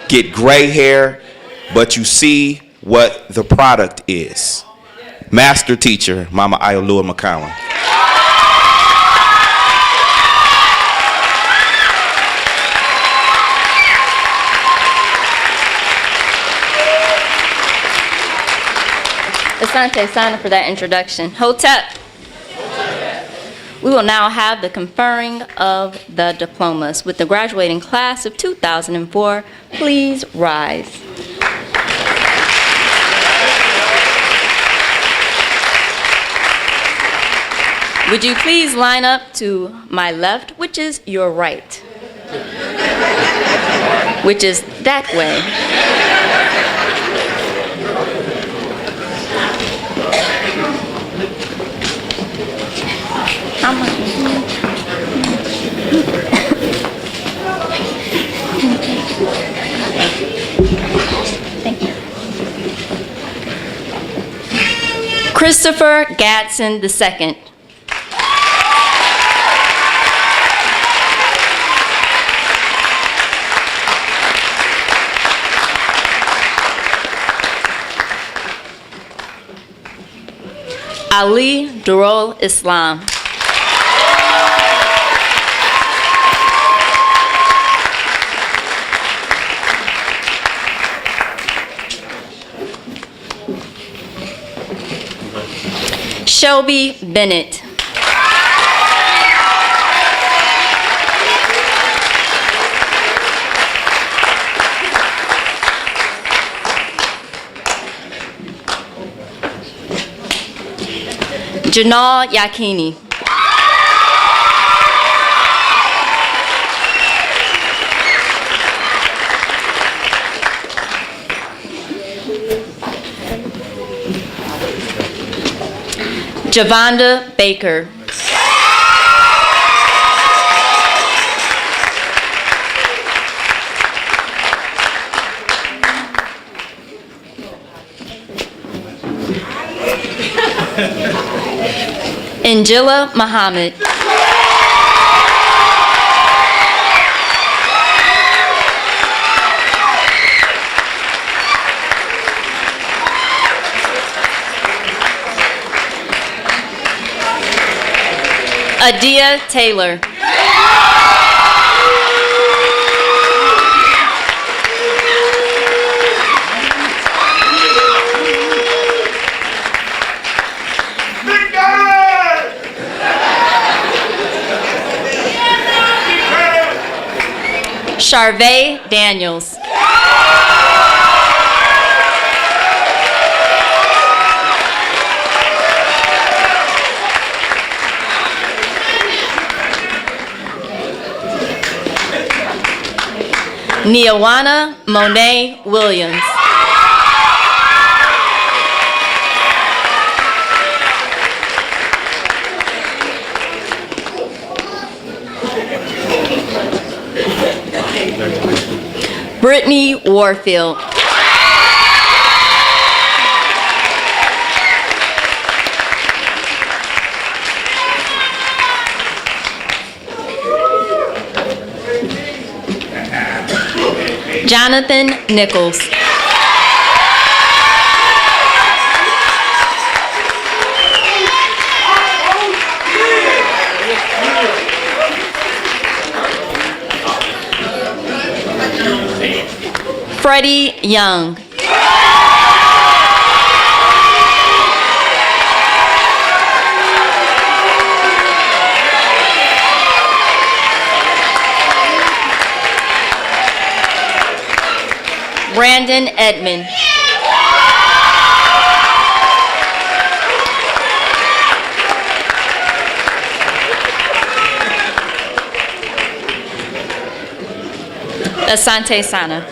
[SPEAKER 6] get gray hair, but you see what the product is. Master teacher, Mama Ayolua McCowan.
[SPEAKER 17] Asante Sana for that introduction. Hotep. We will now have the conferring of the diplomas with the graduating class of 2004. Please rise. Would you please line up to my left, which is your right, which is that way. How much? Thank you. Christopher Gadsden II. Ali Durul Islam. Shelby Bennett. Janal Yakini. Javonda Baker. Angela Muhammad. Adia Taylor. Charvay Daniels. Niawana Monet Williams. Brittany Warfield. Jonathan Nichols. Freddie Young. Brandon Edmond. Asante Sana.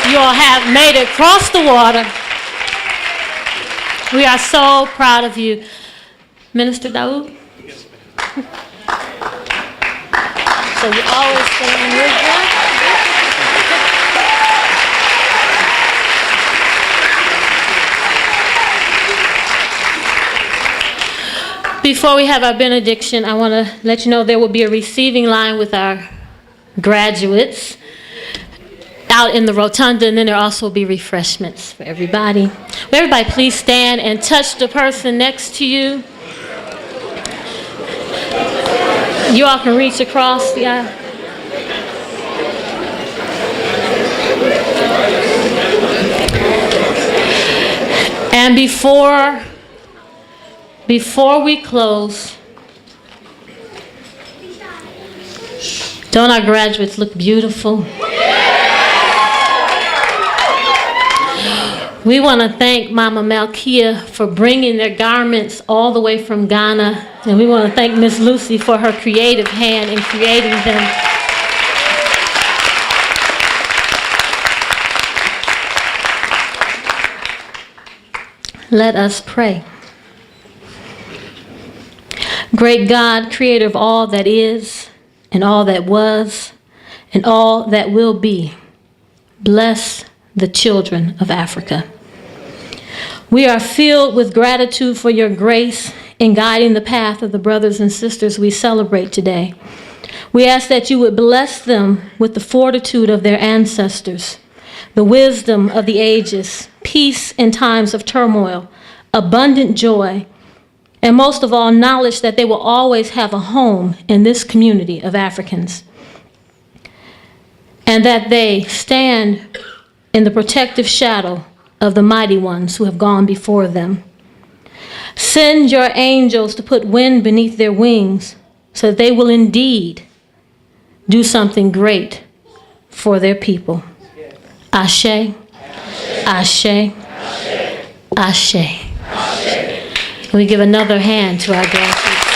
[SPEAKER 4] You all have made it across the water. We are so proud of you. Minister Dawud? So you always stand with them. Before we have our benediction, I want to let you know there will be a receiving line with our graduates out in the rotunda, and then there also will be refreshments for everybody. Will everybody please stand and touch the person next to you? You all can reach across the aisle. And before we close, don't our graduates look beautiful? We want to thank Mama Malkia for bringing their garments all the way from Ghana. And we want to thank Miss Lucy for her creative hand in creating them. Let us pray. Great God, creator of all that is, and all that was, and all that will be, bless the children of Africa. We are filled with gratitude for your grace in guiding the path of the brothers and sisters we celebrate today. We ask that you would bless them with the fortitude of their ancestors, the wisdom of the ages, peace in times of turmoil, abundant joy, and most of all, knowledge that they will always have a home in this community of Africans, and that they stand in the protective shadow of the mighty ones who have gone before them. Send your angels to put wind beneath their wings so that they will indeed do something great for their people. Ashe, Ashe, Ashe. Can we give another hand to our grandchildren?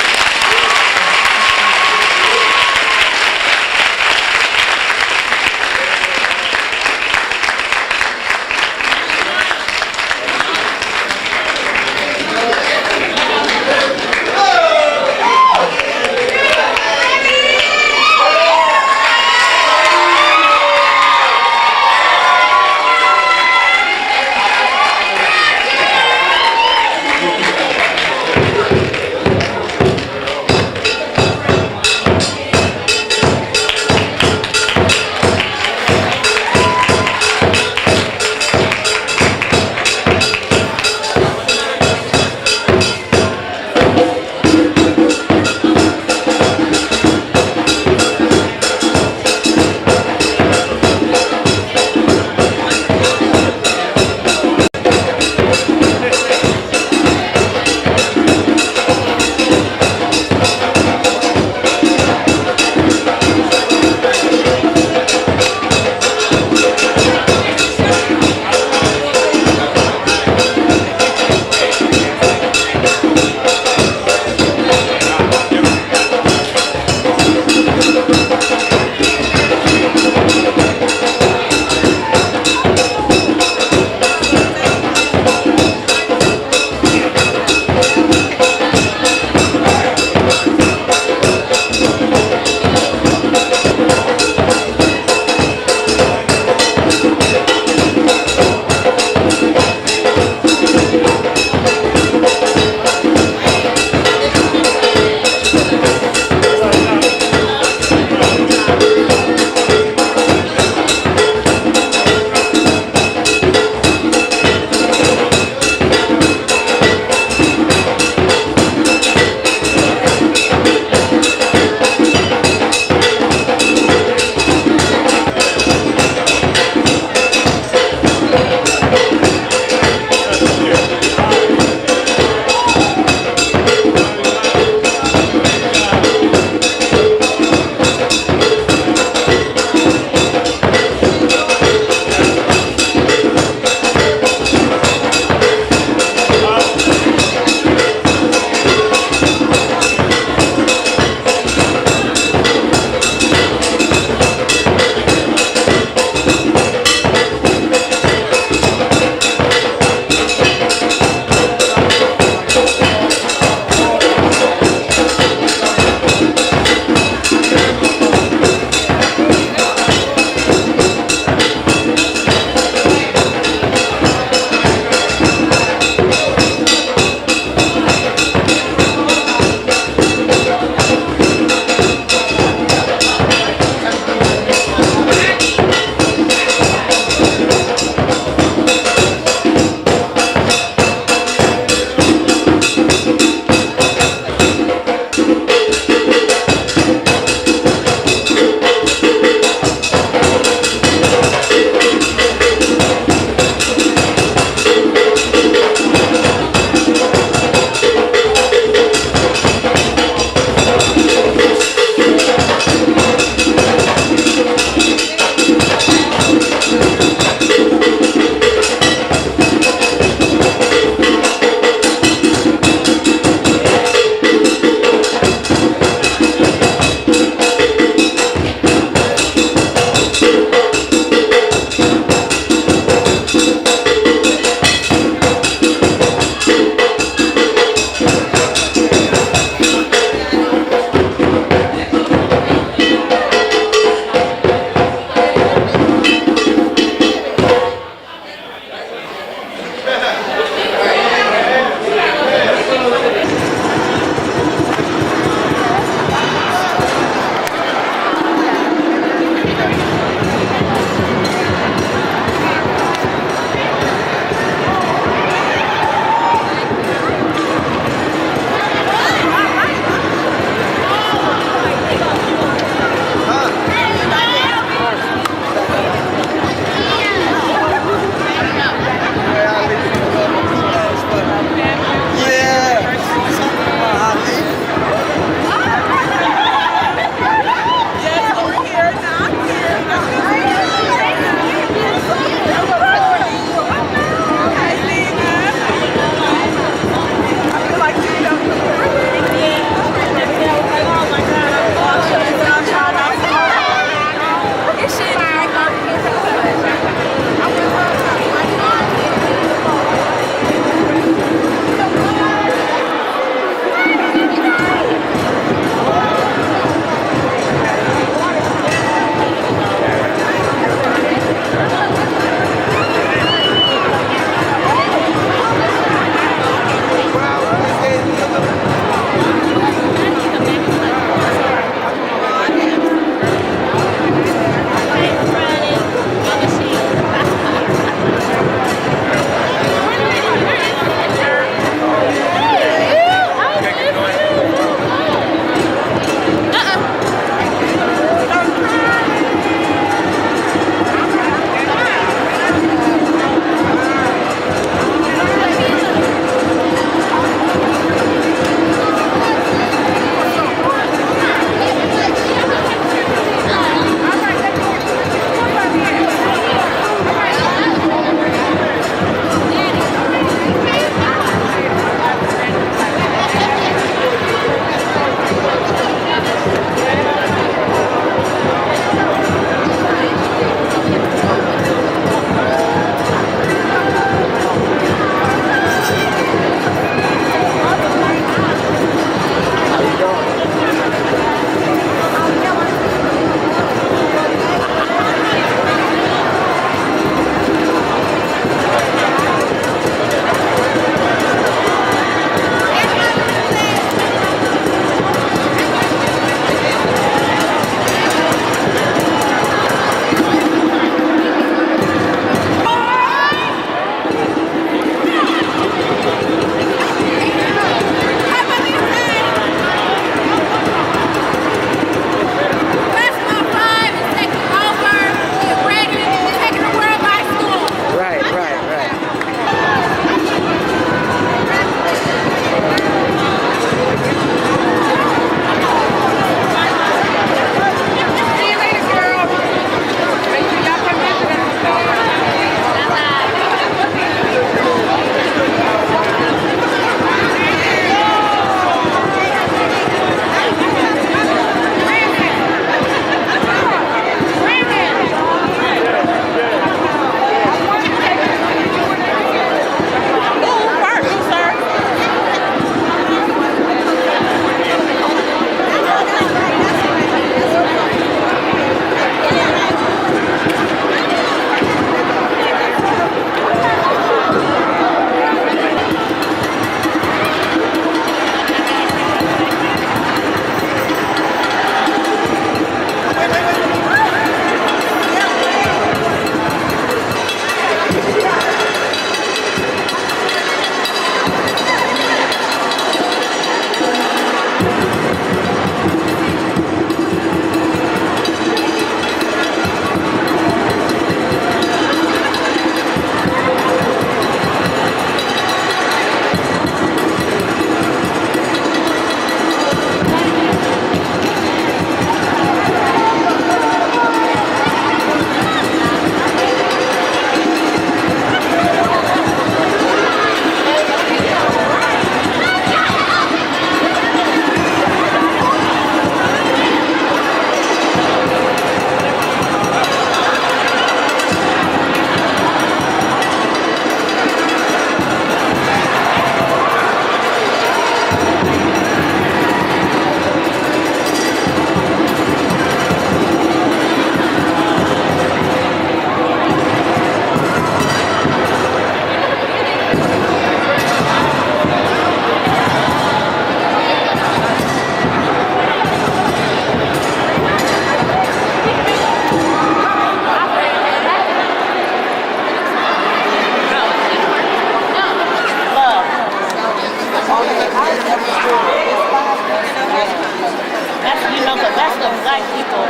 [SPEAKER 5] black people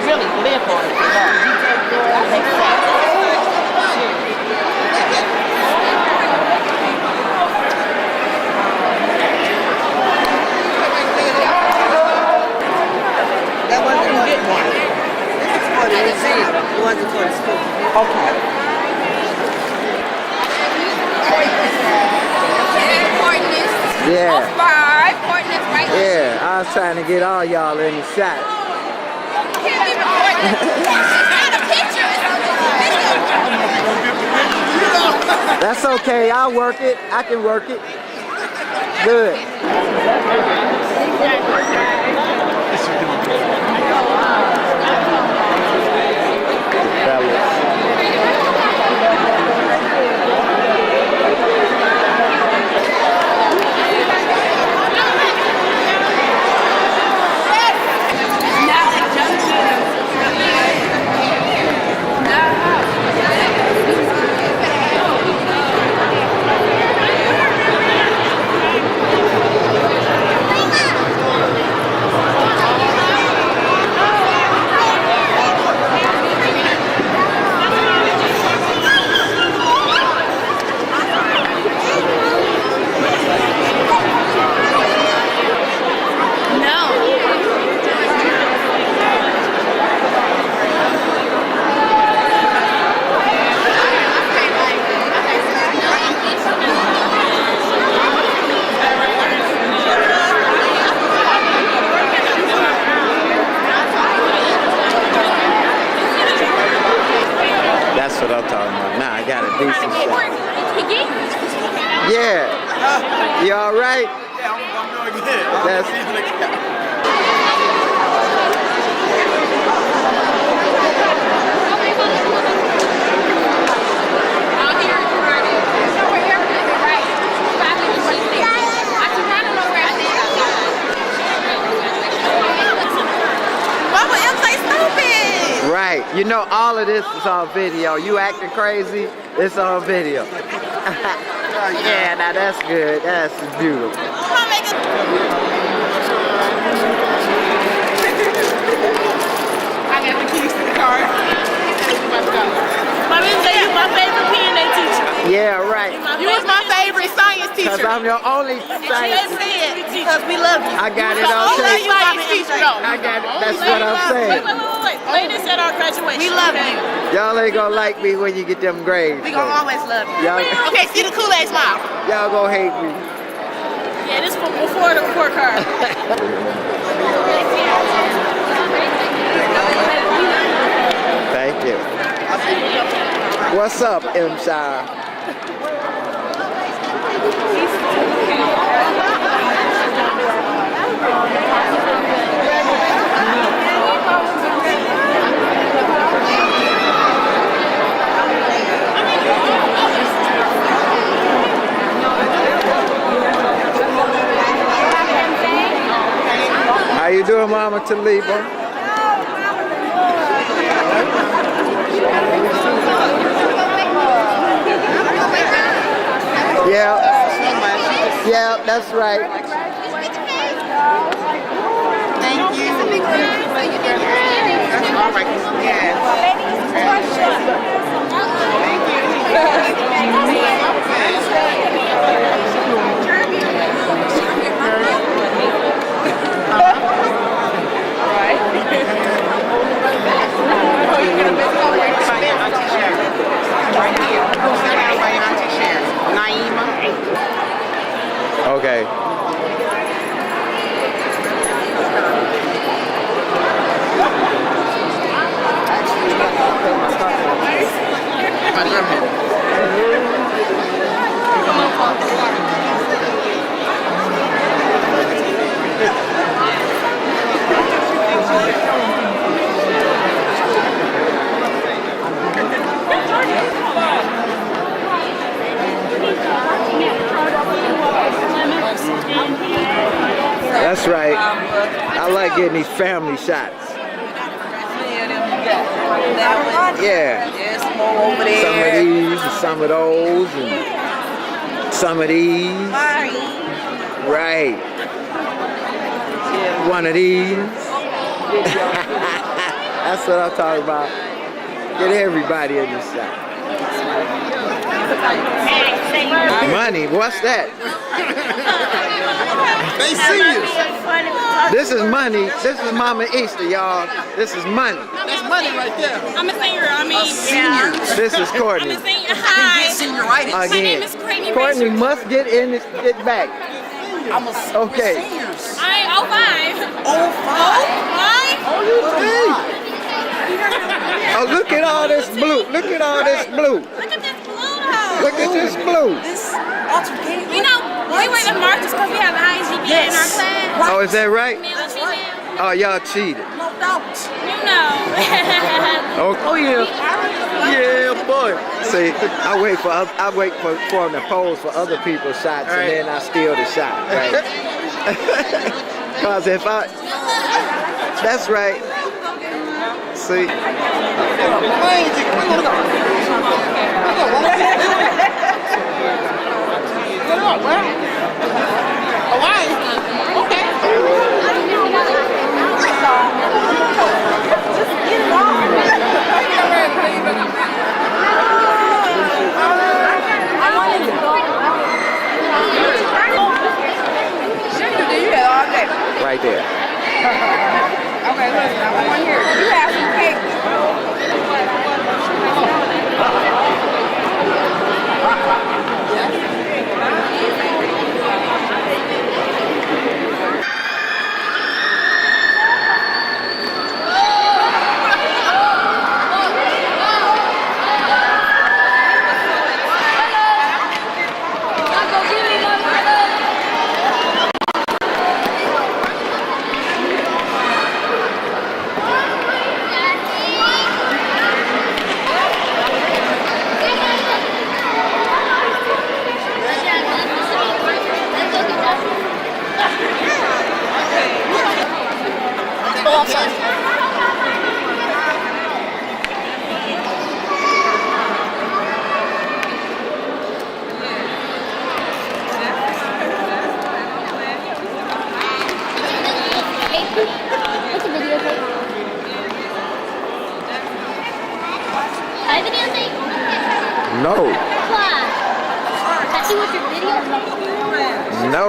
[SPEAKER 5] really live on it. Makes sense.
[SPEAKER 18] That wasn't for the one. This is for the museum. It wasn't for the school. Okay.
[SPEAKER 13] Yeah.
[SPEAKER 3] Five, partners right there.
[SPEAKER 13] Yeah, I was trying to get all y'all in the shot. That's okay, I'll work it. I can work it. Good. That's what I'm talking about. Now I got a decent shot. Yeah. You all right?
[SPEAKER 5] Yeah, I'm doing good.
[SPEAKER 13] That's right. You know, all of this is on video. You acting crazy, it's on video. Yeah, now that's good. That's beautiful.
[SPEAKER 5] I got the keys to the car. My didn't say you my favorite PNA teacher.
[SPEAKER 13] Yeah, right.
[SPEAKER 5] You was my favorite science teacher.
[SPEAKER 13] Because I'm your only science teacher.
[SPEAKER 5] Because we love you.
[SPEAKER 13] I got it on tape.
[SPEAKER 5] Science teacher, though.
[SPEAKER 13] I got it. That's what I'm saying.
[SPEAKER 5] Wait. Play this at our graduation. We love you.
[SPEAKER 13] Y'all ain't gonna like me when you get them grades.
[SPEAKER 5] We gonna always love you. Okay, see the Kool-Aid smile.
[SPEAKER 13] Y'all gonna hate me.
[SPEAKER 5] Yeah, this for before the report card.
[SPEAKER 13] Thank you. What's up, M. How you doing, Mama Taliba? Yeah, that's right.
[SPEAKER 5] Thank you. All right.
[SPEAKER 13] Okay. That's right. I like getting these family shots. Yeah.
[SPEAKER 18] There's more over there.
[SPEAKER 13] Some of these, and some of those, and some of these. Right. One of these. That's what I'm talking about. Get everybody in the shot. Money, what's that?
[SPEAKER 5] They seniors.
[SPEAKER 13] This is money. This is Mama Easter, y'all. This is money.
[SPEAKER 5] That's money right there.
[SPEAKER 19] I'm a senior. I mean,
[SPEAKER 13] This is Courtney.
[SPEAKER 19] I'm a senior. Hi.
[SPEAKER 5] Senioritis.
[SPEAKER 19] My name
[SPEAKER 13] Again.
[SPEAKER 19] is Courtney.
[SPEAKER 13] Courtney must get in this, get back. Okay.
[SPEAKER 19] I ain't 05. 05?
[SPEAKER 13] Oh, you Oh, look at all this blue. Look at all this blue.
[SPEAKER 19] Look at this blue though.
[SPEAKER 13] Look at this blue.
[SPEAKER 19] You know, we went to marches because we have IGPA in our class.
[SPEAKER 13] Oh, is that right?
[SPEAKER 19] Male and female.
[SPEAKER 13] Oh, y'all cheated.
[SPEAKER 19] No doubt. You know.
[SPEAKER 13] Oh yeah. Yeah, boy. See, I wait for them to pose for other people's shots, and then I steal the shot, right? Cause if I, that's right. See. Right there.
[SPEAKER 19] Okay, listen, I want to hear it. You have some cake.
[SPEAKER 13] No.
[SPEAKER 5] Can I see what your video?
[SPEAKER 13] No.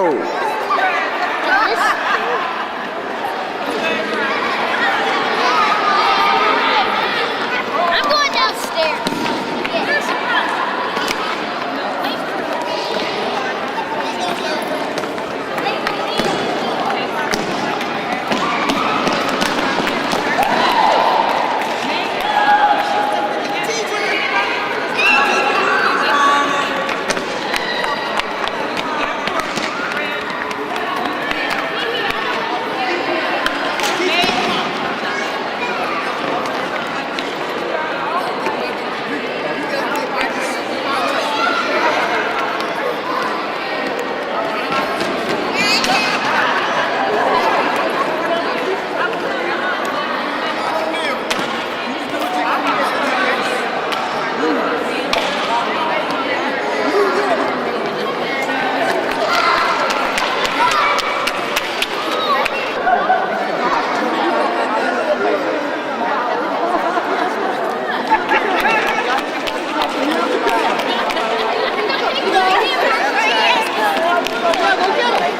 [SPEAKER 5] I'm going downstairs.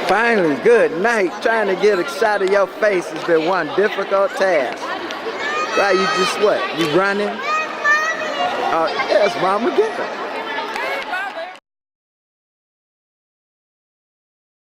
[SPEAKER 13] Finally, good night. Trying to get a shot of your face has been one difficult task. Right, you just what? You running? Yes, Mama, get her.